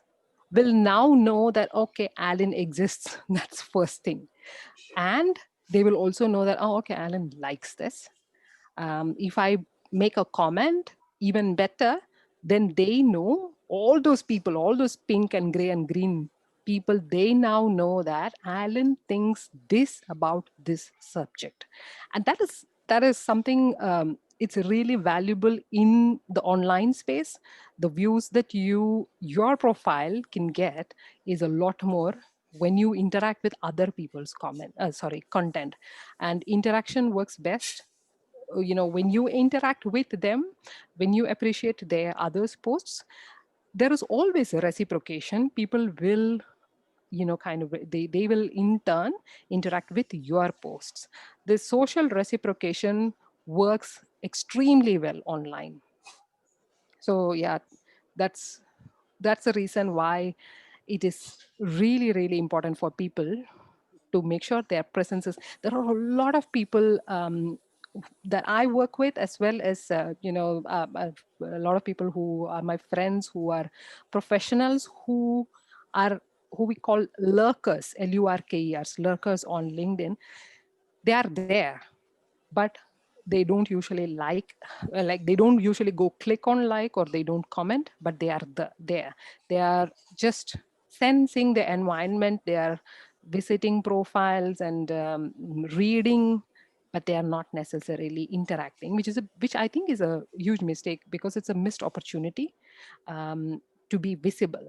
will now know that, okay, Alan exists. That's first thing. And they will also know that, oh, okay, Alan likes this. If I make a comment, even better, then they know all those people, all those pink and gray and green people, they now know that Alan thinks this about this subject. And that is something, it's really valuable in the online space. The views that your profile can get is a lot more when you interact with other people's content. And interaction works best, when you interact with them, when you appreciate their others posts. There is always a reciprocation. People will, they will in turn interact with your posts. The social reciprocation works extremely well online. So yeah, that's that's the reason why it is really, really important for people to make sure their presence is. There are a lot of people that I work with, as well as a lot of people who are my friends, who are professionals, are who we call lurkers, Lurkers, lurkers on LinkedIn. They are there, but they don't usually they don't usually go click on like, or they don't comment, but they are there. They are just sensing the environment. They are visiting profiles and reading, but they are not necessarily interacting, which I think is a huge mistake, because it's a missed opportunity to be visible.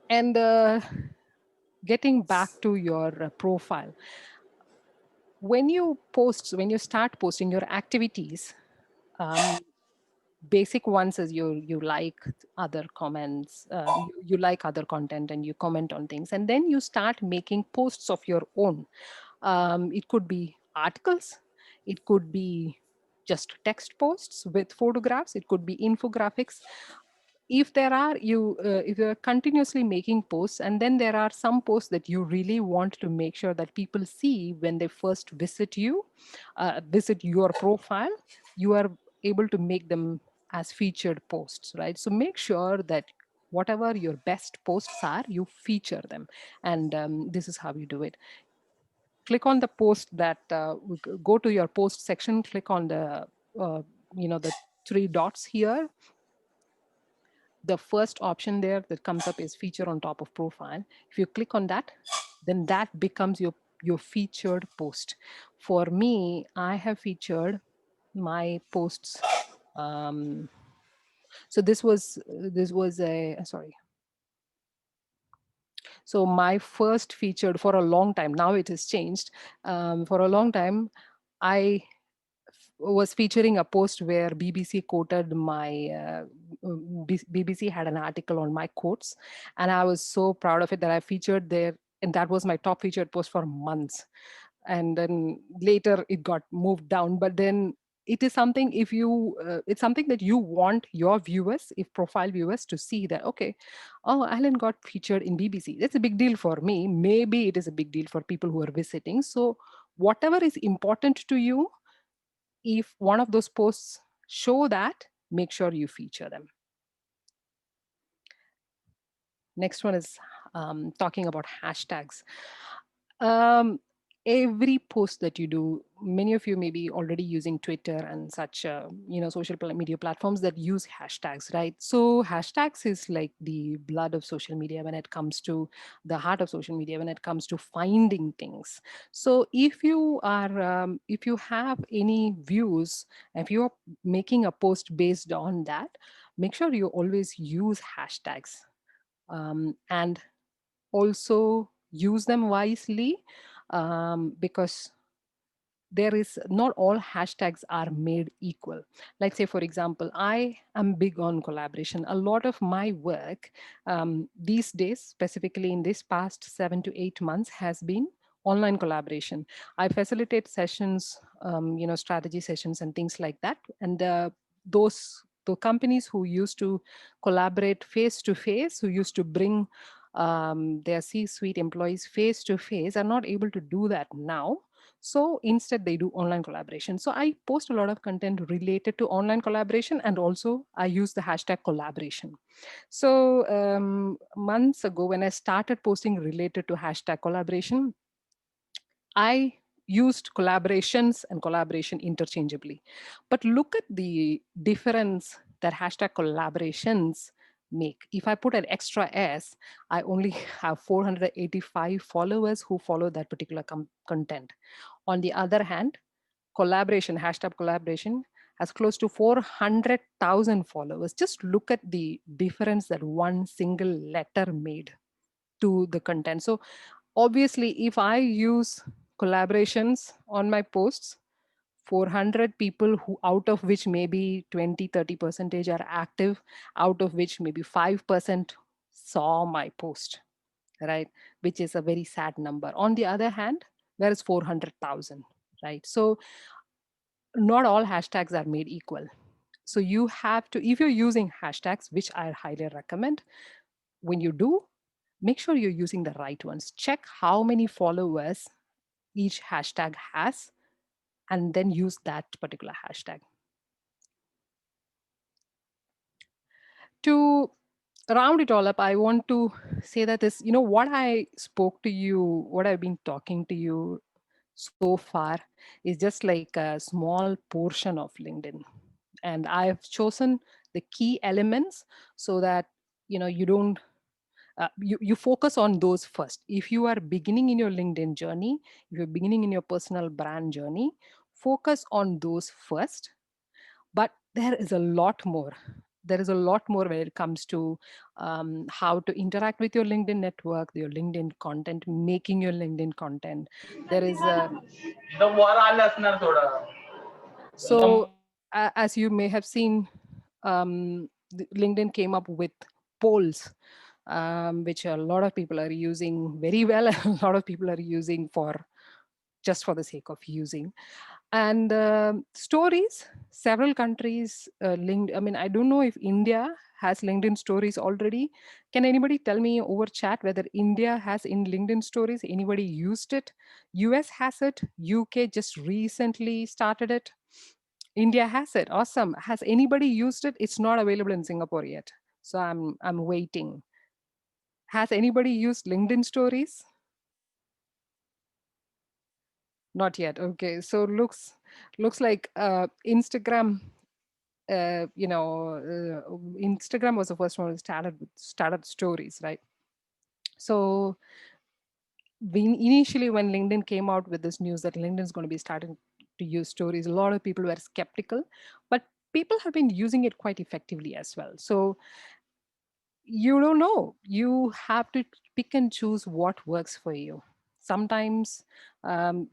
And getting back to your profile, when you start posting your activities, basic ones is you like other comments, you like other content, and you comment on things, and then you start making posts of your own. It could be articles, it could be just text posts with photographs, it could be infographics. If there are if you're continuously making posts, and then there are some posts that you really want to make sure that people see when they first visit your profile, you are able to make them as featured posts, right? So make sure that whatever your best posts are, you feature them. And this is how you do it. Click on the post that go to your post section, click on the three dots here. The first option there that comes up is feature on top of profile. If you click on that, then that becomes your featured post. For me, I have featured my posts. So this was a sorry. So my first featured, for a long time, now it has changed. For a long time, I was featuring a post where BBC quoted BBC had an article on my quotes, and I was so proud of it that I featured there, and that was my top featured post for months. And then later it got moved down, but then it is something, if you it's something that you want your viewers, if profile viewers, to see that, okay, oh, Alan got featured in BBC. That's a big deal for me. Maybe it is a big deal for people who are visiting. So whatever is important to you, if one of those posts show that, make sure you feature them. Next one is talking about hashtags. Every post that you do, many of you may be already using Twitter and such, social media platforms that use hashtags, right? So hashtags is like the blood of social media when it comes to the heart of social media, when it comes to finding things. So if you have any views, if you're making a post based on that, make sure you always use hashtags, and also use them wisely, because there is not all hashtags are made equal. Like, say, for example, I am big on collaboration. A lot of my work these days, specifically in this past 7 to 8 months, has been online collaboration. I facilitate sessions, strategy sessions and things like that. And the companies who used to collaborate face to face, who used to bring their C-suite employees face to face, are not able to do that now. So instead they do online collaboration. So I post a lot of content related to online collaboration, and also I use the hashtag collaboration. So months ago, when I started posting related to hashtag collaboration, I used collaborations and collaboration interchangeably. But look at the difference that hashtag collaborations make. If I put an extra S, I only have 485 followers who follow that particular content. On the other hand, collaboration, hashtag collaboration, has close to 400,000 followers. Just look at the difference that one single letter made to the content. So obviously, if I use collaborations on my posts, 400 people who, out of which maybe 20-30% are active, out of which maybe 5% saw my post, right? Which is a very sad number. On the other hand, there is 400,000, right? So not all hashtags are made equal. So you have to, if you're using hashtags, which I highly recommend, when you do, make sure you're using the right ones. Check how many followers each hashtag has, and then use that particular hashtag. To round it all up, I want to say that this, what I spoke to you, what I've been talking to you so far is just like a small portion of LinkedIn. And I've chosen the key elements so that, you don't you focus on those first. If you are beginning in your LinkedIn journey, if you're beginning in your personal brand journey, focus on those first. But there is a lot more. There is a lot more when it comes to how to interact with your LinkedIn network, your LinkedIn content, making your LinkedIn content. There is a so as you may have seen, LinkedIn came up with polls, which a lot of people are using very well. A lot of people are using for just for the sake of using. And stories, several countries linked. I mean, I don't know if India has LinkedIn stories already. Can anybody tell me over chat whether India has in LinkedIn stories? Anybody used it? US has it. UK just recently started it. India has it. Awesome. Has anybody used it? It's not available in Singapore yet. So I'm waiting. Has anybody used LinkedIn stories? Not yet. Okay. So looks like Instagram, Instagram was the first one who started stories, right? So initially when LinkedIn came out with this news that LinkedIn is going to be starting to use stories, a lot of people were skeptical, but people have been using it quite effectively as well. So you don't know. You have to pick and choose what works for you. Sometimes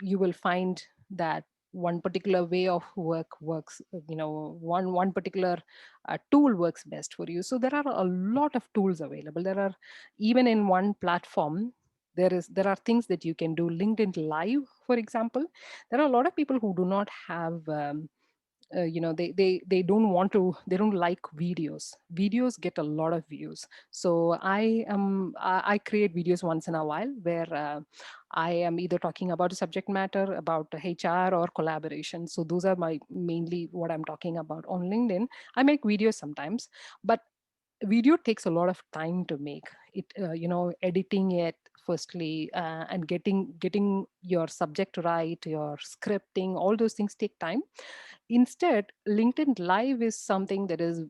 you will find that one particular way of work works, one particular tool works best for you. So there are a lot of tools available. There are, even in one platform, there are things that you can do. LinkedIn Live, for example, there are a lot of people who do not have they don't want to, they don't like videos get a lot of views. So I create videos once in a while where I am either talking about a subject matter, about HR or collaboration. So those are my mainly what I'm talking about on LinkedIn. I make videos sometimes, but video takes a lot of time to make it, editing it firstly, and getting your subject right, your scripting, all those things take time. Instead, LinkedIn Live is something that is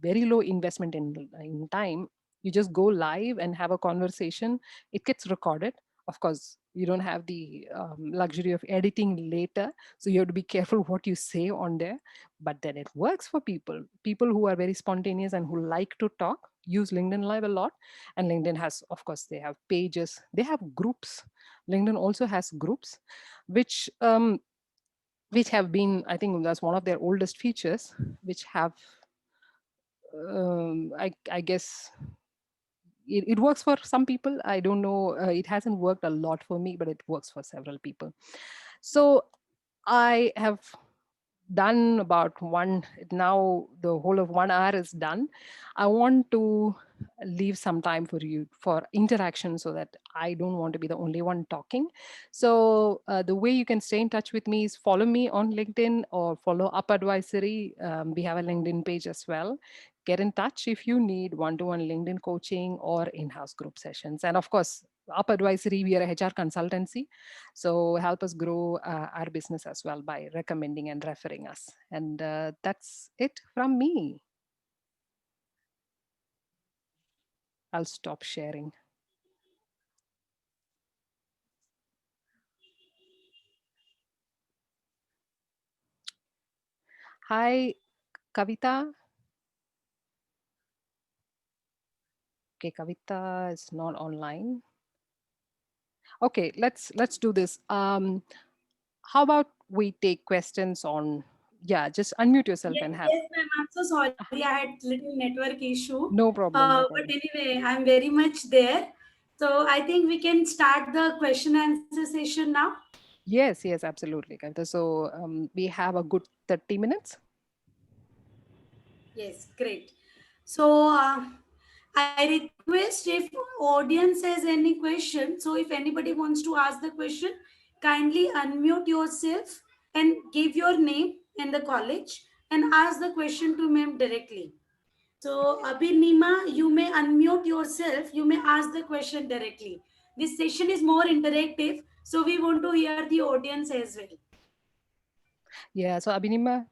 very low investment in time. You just go live and have a conversation. It gets recorded. Of course, you don't have the luxury of editing later. So you have to be careful what you say on there. But then it works for people. People who are very spontaneous and who like to talk use LinkedIn Live a lot. And LinkedIn has, of course, they have pages, they have groups. LinkedIn also has groups, which have been, I think that's one of their oldest features, which have, I guess, it works for some people. I don't know. It hasn't worked a lot for me, but it works for several people. So I have done about now the whole of 1 hour is done. I want to leave some time for you for interaction, so that I don't want to be the only one talking. So the way you can stay in touch with me is follow me on LinkedIn or follow Up Advisory. We have a LinkedIn page as well. Get in touch if you need one-to-one LinkedIn coaching or in-house group sessions. And of course, Up Advisory, we are a HR consultancy. So help us grow our business as well by recommending and referring us. And that's it from me. I'll stop sharing. Hi, Kavita. Okay, Kavita is not online. Okay, let's do this. How about we take questions on? Yeah, just unmute yourself Yes, and have. yes, ma'am. I'm so sorry. I had little network issue. No problem. No But problem. anyway, I'm very much there. So I think we can start the question answer session now. Yes, yes, absolutely, Kavita. So we have a good 30 minutes. Yes, great. So I request if audience has any question. So if anybody wants to ask the question, kindly unmute yourself and give your name and the college and ask the question to ma'am directly. So Abhinima, you may unmute yourself. You may ask the question directly. This session is more interactive, so we want to hear the audience as well. Yeah. So Abhinima,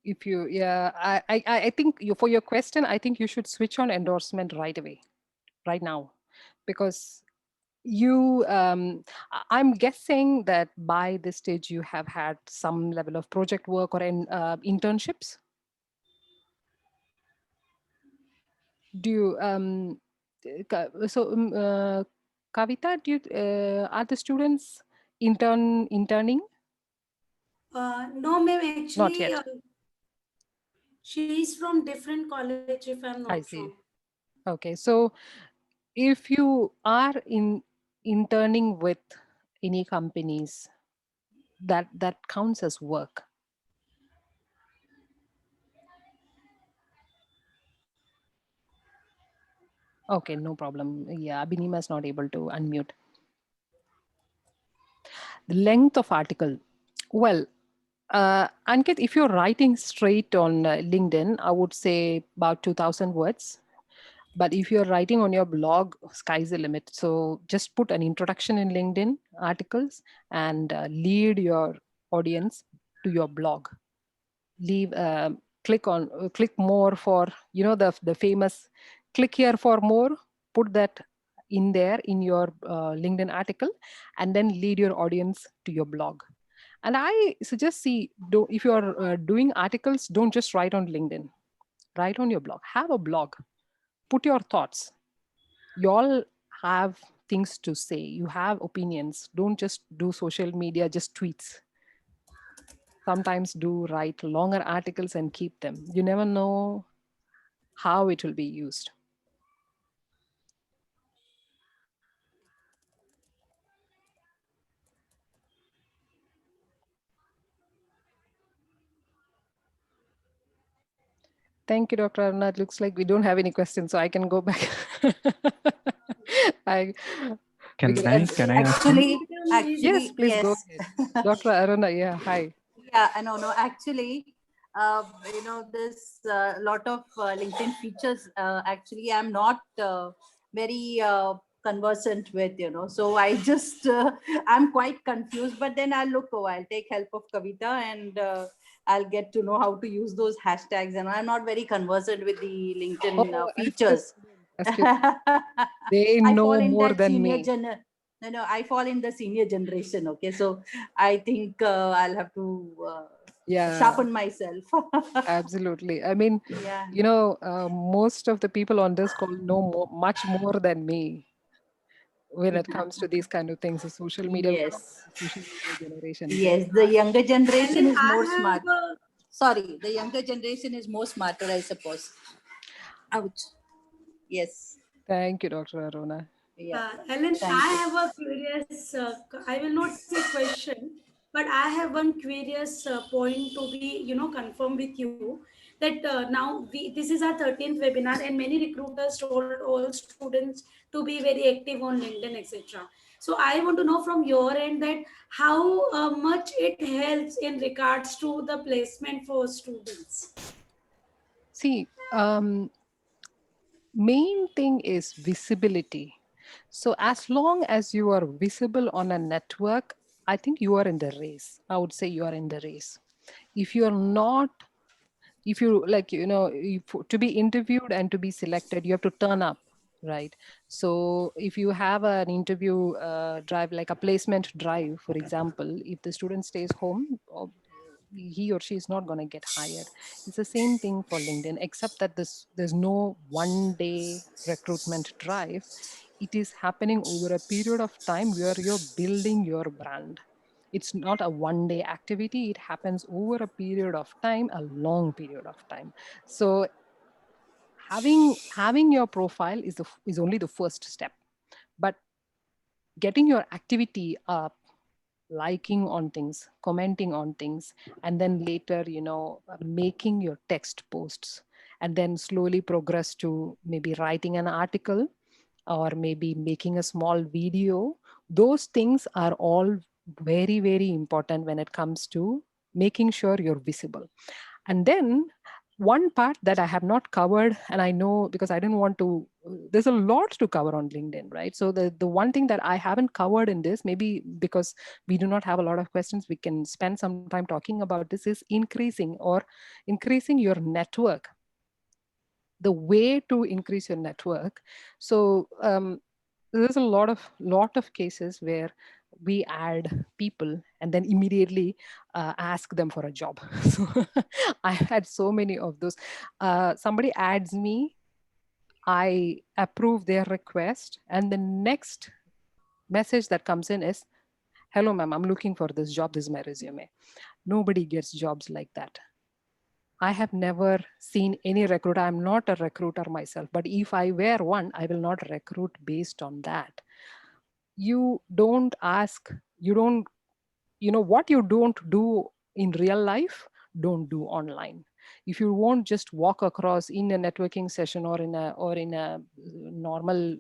if you, yeah, I think you, for your question, I think you should switch on endorsement right away, right now, because you I'm guessing that by this stage you have had some level of project work or internships. Do you Kavita, do you are the students interning? No, ma'am. Not Actually, yet. she is from different college, if I'm not I wrong. see. Okay, so if you are interning with any companies, that counts as work. Okay, no problem. Yeah, Abhinima is not able to unmute. The length of article. Well, Ankit, if you're writing straight on LinkedIn, I would say about 2,000 words. But if you're writing on your blog, sky's the limit. So just put an introduction in LinkedIn articles and lead your audience to your blog. Leave click more for, you know, the famous click here for more. Put that in there in your LinkedIn article, and then lead your audience to your blog. And I suggest, see, if you're doing articles, don't just write on LinkedIn. Write on your blog. Have a blog. Put your thoughts. You all have things to say. You have opinions. Don't just do social media, just tweets. Sometimes do write longer articles and keep them. You never know how it will be used. Thank you, Dr. Aruna. It looks like we don't have any questions, so I can go back. I, Can and, I ask one? yes, please go Yes. ahead. Dr. Aruna, yeah, hi. Yeah, no. Actually, this lot of LinkedIn features. Actually, I'm not very conversant with. So I just I'm quite confused. But then I'll look. Oh, I'll take help of Kavita and. I'll get to know how to use those hashtags, and I'm not very conversant with the LinkedIn Oh, ask your features. students. Ask your, they I fall know in more that than senior me. gen. No, I fall in the senior generation. Okay, so I think I'll have to Yeah, sharpen myself. absolutely. I mean, Yeah. you know, most of the people on this call know much more than me when it comes to these kind of things. The social media, we are all Yes. social media generation. They, Yes. The younger And generation then is I more have, smart. Sorry, the younger generation is more smarter, I suppose. Ouch. Yes. thank you, Dr. Aruna. Yeah. Ellen, Thank I you. have a curious, I will not say question, but I have one curious point to be, confirmed with you, that that now this is our 13th webinar, and many recruiters told all students to be very active on LinkedIn, etc. So I want to know from your end that how much it helps in regards to the placement for students. See, main thing is visibility. So as long as you are visible on a network, I think you are in the race. I would say you are in the race. If you are not, if you like, to be interviewed and to be selected, you have to turn up, right? So if you have an interview drive, like a placement drive, for example, if the student stays home, he or she is not going to get hired. It's the same thing for LinkedIn, except that there's no one day recruitment drive. It is happening over a period of time where you're building your brand. It's not a one day activity. It happens over a period of time, a long period of time. So having your profile is only the first step, but getting your activity up, liking on things, commenting on things, and then later, making your text posts, and then slowly progress to maybe writing an article or maybe making a small video. Those things are all very, very important when it comes to making sure you're visible. And then one part that I have not covered, and I know because I didn't want to, there's a lot to cover on LinkedIn, right? So the one thing that I haven't covered in this, maybe because we do not have a lot of questions, we can spend some time talking about this, is increasing your network, the way to increase your network. So there's a lot of cases where we add people and then immediately ask them for a job. So I had so many of those. Somebody adds me, I approve their request, and the next message that comes in is, hello ma'am, I'm looking for this job, this is my resume. Nobody gets jobs like that. I have never seen any recruiter. I'm not a recruiter myself, but if I were one, I will not recruit based on that. You don't ask, you don't, what you don't do in real life, don't do online. If you won't just walk across in a networking session or in a normal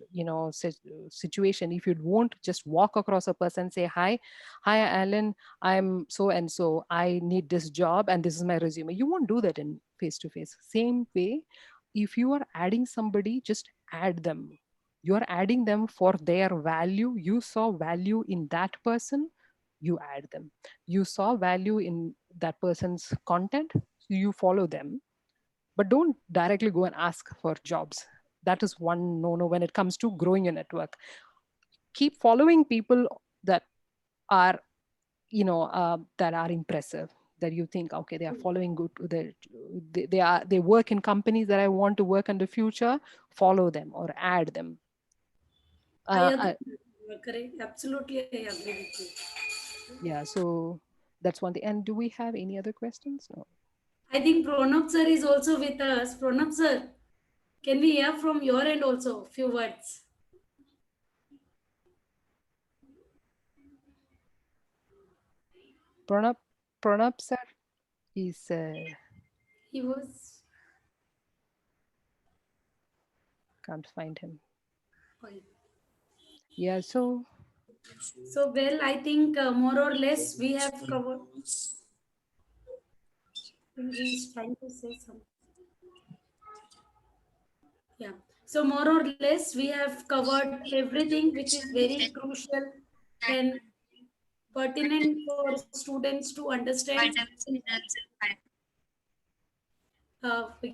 situation, if you won't just walk across a person, say hi Alan, I'm so and so, I need this job and this is my resume, you won't do that in face to face. Same way, if you are adding somebody, just add them. You are adding them for their value. You saw value in that person, you add them. You saw value in that person's content, so you follow them. But don't directly go and ask for jobs. That is one no when it comes to growing your network. Keep following people that are that are impressive, that you think, okay, they are following good, they work in companies that I want to work in the future. Follow them or add them. I uh, agree. I, You are correct. Absolutely, I agree with you. yeah, so that's one thing. And do we have any other questions? No. I think Pranab sir is also with us. Pranab sir, can we hear from your end also few words? Pranab, Pranab sir is He was. can't find him. Fine. Yeah, so So well, I think more or less we have covered. He's trying to say something. Yeah. So more or less we have covered everything which is very crucial and pertinent for students to understand.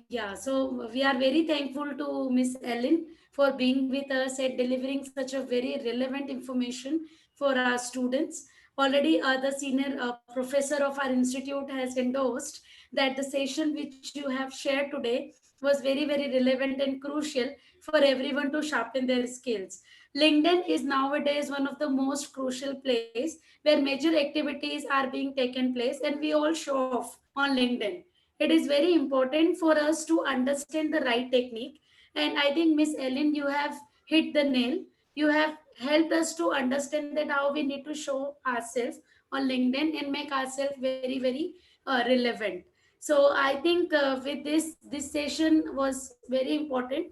Yeah, so we are very thankful to Miss Ellen for being with us and delivering such a very relevant information for our students. Already, the senior professor of our institute has endorsed that the session which you have shared today was very, very relevant and crucial for everyone to sharpen their skills. LinkedIn is nowadays one of the most crucial place where major activities are being taken place, and we all show off on LinkedIn. It is very important for us to understand the right technique. And I think, Miss Ellen, you have hit the nail. You have helped us to understand that how we need to show ourselves on LinkedIn and make ourselves very, very relevant. So I think with this session was very important.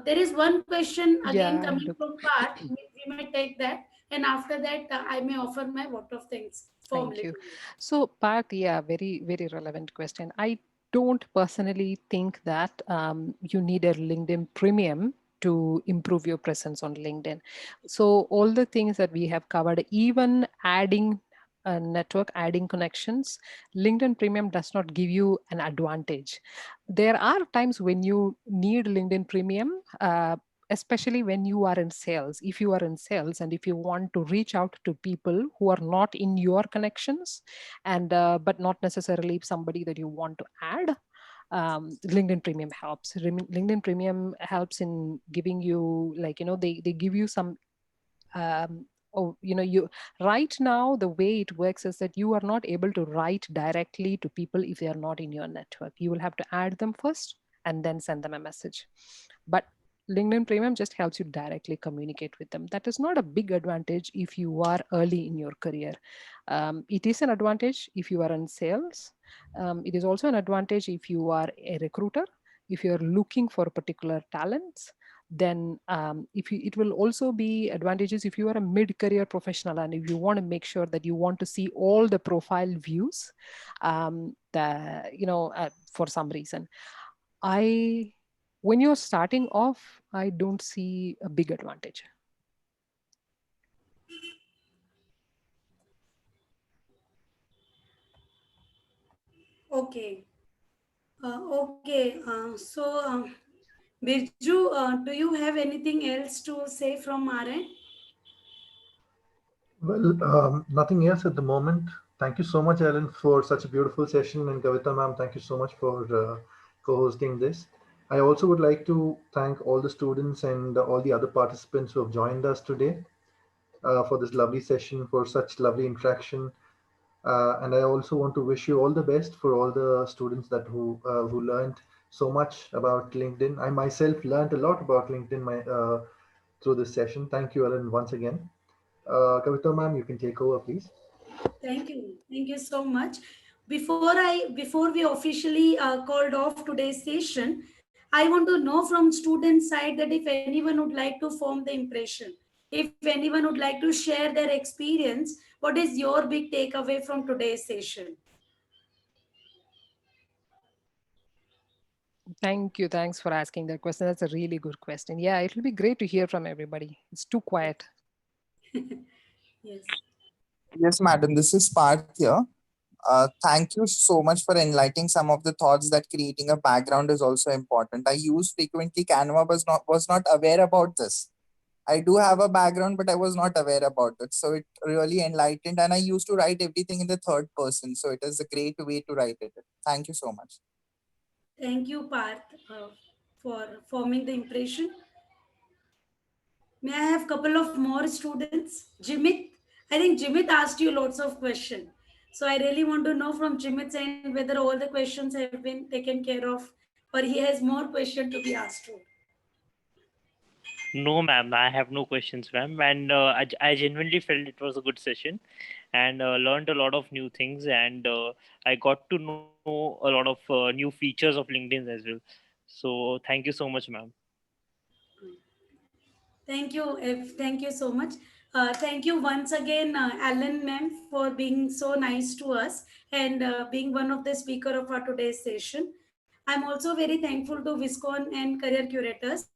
There is one question again Yeah, coming look, from Parth. We may take that, and after that, I may offer my vote of thanks thank formally you. to you. So, Pat, yeah, very, very relevant question. I don't personally think that you need a LinkedIn premium to improve your presence on LinkedIn. So, all the things that we have covered, even adding a network, adding connections, LinkedIn premium does not give you an advantage. There are times when you need LinkedIn premium. Especially when you are in sales, if you are in sales and if you want to reach out to people who are not in your connections, and but not necessarily somebody that you want to add, LinkedIn premium helps. LinkedIn premium helps in giving you, like, they give you some you right now the way it works is that you are not able to write directly to people if they are not in your network. You will have to add them first and then send them a message. But LinkedIn premium just helps you directly communicate with them. That is not a big advantage if you are early in your career. It is an advantage if you are in sales. It is also an advantage if you are a recruiter, if you are looking for particular talents. Then if you, it will also be advantages if you are a mid-career professional and if you want to make sure that you want to see all the profile views, for some reason. I When you're starting off, I don't see a big advantage. Okay. Okay. Birju, do you have anything else to say from our end? Well, nothing else at the moment. Thank you so much, Alan, for such a beautiful session. And Kavita ma'am, thank you so much for co-hosting this. I also would like to thank all the students and all the other participants who have joined us today for this lovely session, for such lovely interaction. And I also want to wish you all the best for all the students that who learned so much about LinkedIn. I myself learned a lot about LinkedIn through this session. Thank you, Alan, once again. Kavita ma'am, you can take over, please. Thank you. Thank you so much. Before we officially called off today's session, I want to know from student side that if anyone would like to form the impression, if anyone would like to share their experience, what is your big takeaway from today's session? Thank you. Thanks for asking that question. That's a really good question. Yeah, it'll be great to hear from everybody. It's too quiet. Yes. Yes, madam, this is Parth here. Thank you so much for enlightening some of the thoughts that creating a background is also important. I use frequently Canva, was not aware about this. I do have a background, but I was not aware about it. So it really enlightened, and I used to write everything in the third person. So it is a great way to write it. Thank you so much. Thank you, Parth, for forming the impression. May I have a couple of more students? Jimit, I think Jimit asked you lots of questions. So I really want to know from Jimit's end whether all the questions have been taken care of or he has more questions to be asked for. No, ma'am, I have no questions, ma'am. And I genuinely felt it was a good session and learned a lot of new things. And I got to know a lot of new features of LinkedIn as well. So thank you so much, ma'am. Thank you. Thank you so much. Thank you once again, Alan ma'am, for being so nice to us and being one of the speaker of our today's session. I'm also very thankful to Whizcon and Career Curators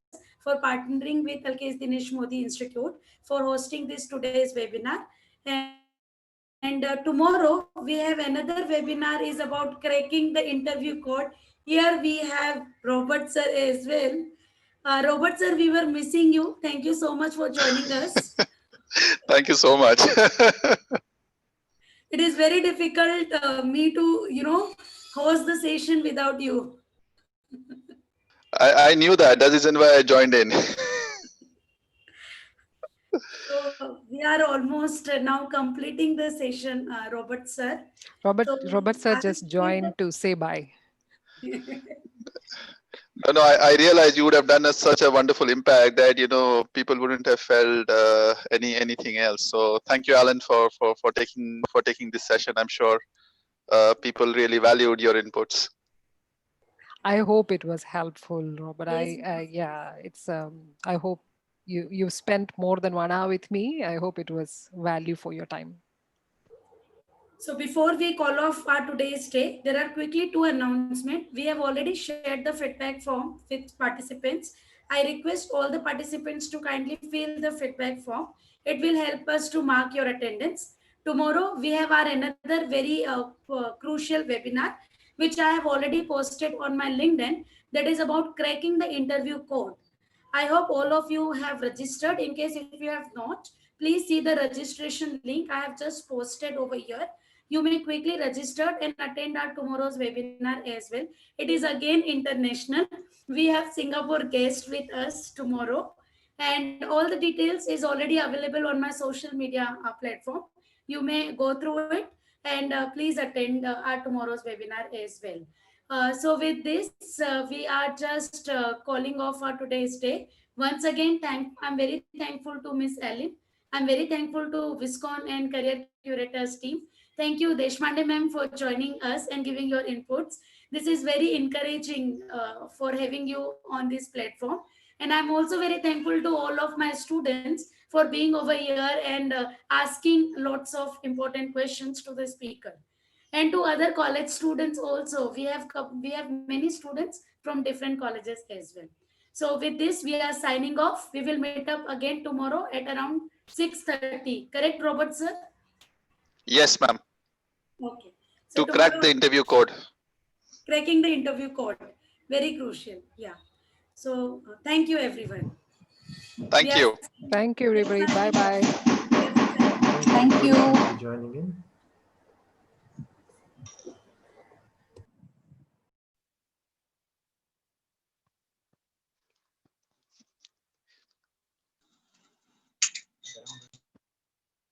for partnering with Alkesh Dinesh Mody Institute for hosting this today's webinar. And tomorrow we have another webinar is about cracking the interview code. Here we have Robert sir as well. Robert sir, we were missing you. Thank you so much for joining us. Thank you so much. It is very difficult me to, host the session without you. I knew that. That's the reason why I joined in. So we are almost now completing the session, Robert sir. Robert So sir I just will joined to say bye. No, I realized you would have done such a wonderful impact that people wouldn't have felt anything else. So thank you, Alan, for taking this session. I'm sure people really valued your inputs. I hope it was helpful, Robert. Yes. Yeah, it's I hope you spent more than 1 hour with me. I hope it was value for your time. So before we call off our today's day, there are quickly two announcements. We have already shared the feedback form with participants. I request all the participants to kindly fill the feedback form. It will help us to mark your attendance. Tomorrow we have our another very crucial webinar, which I have already posted on my LinkedIn, that is about cracking the interview code. I hope all of you have registered. In case if you have not, please see the registration link I have just posted over here. You may quickly register and attend our tomorrow's webinar as well. It is again international. We have Singapore guest with us tomorrow, and all the details is already available on my social media platform. You may go through it, and please attend our tomorrow's webinar as well. So with this, we are just calling off our today's day. Once again, I'm very thankful to Miss Ellen. I'm very thankful to Whizcon and Career Curators team. Thank you, Deshpande ma'am, for joining us and giving your inputs. This is very encouraging for having you on this platform. And I'm also very thankful to all of my students for being over here and asking lots of important questions to the speaker. And to other college students also, we have many students from different colleges as well. So with this, we are signing off. We will meet up again tomorrow at around 6:30. Correct, Robert sir? Yes, ma'am. Okay. So To crack tomorrow, the interview code. cracking the interview code, very crucial. Yeah. So thank you, everyone. We Thank are. you. Thank you, everybody. Bye bye. Signing off. Thank you. Thank you for joining in.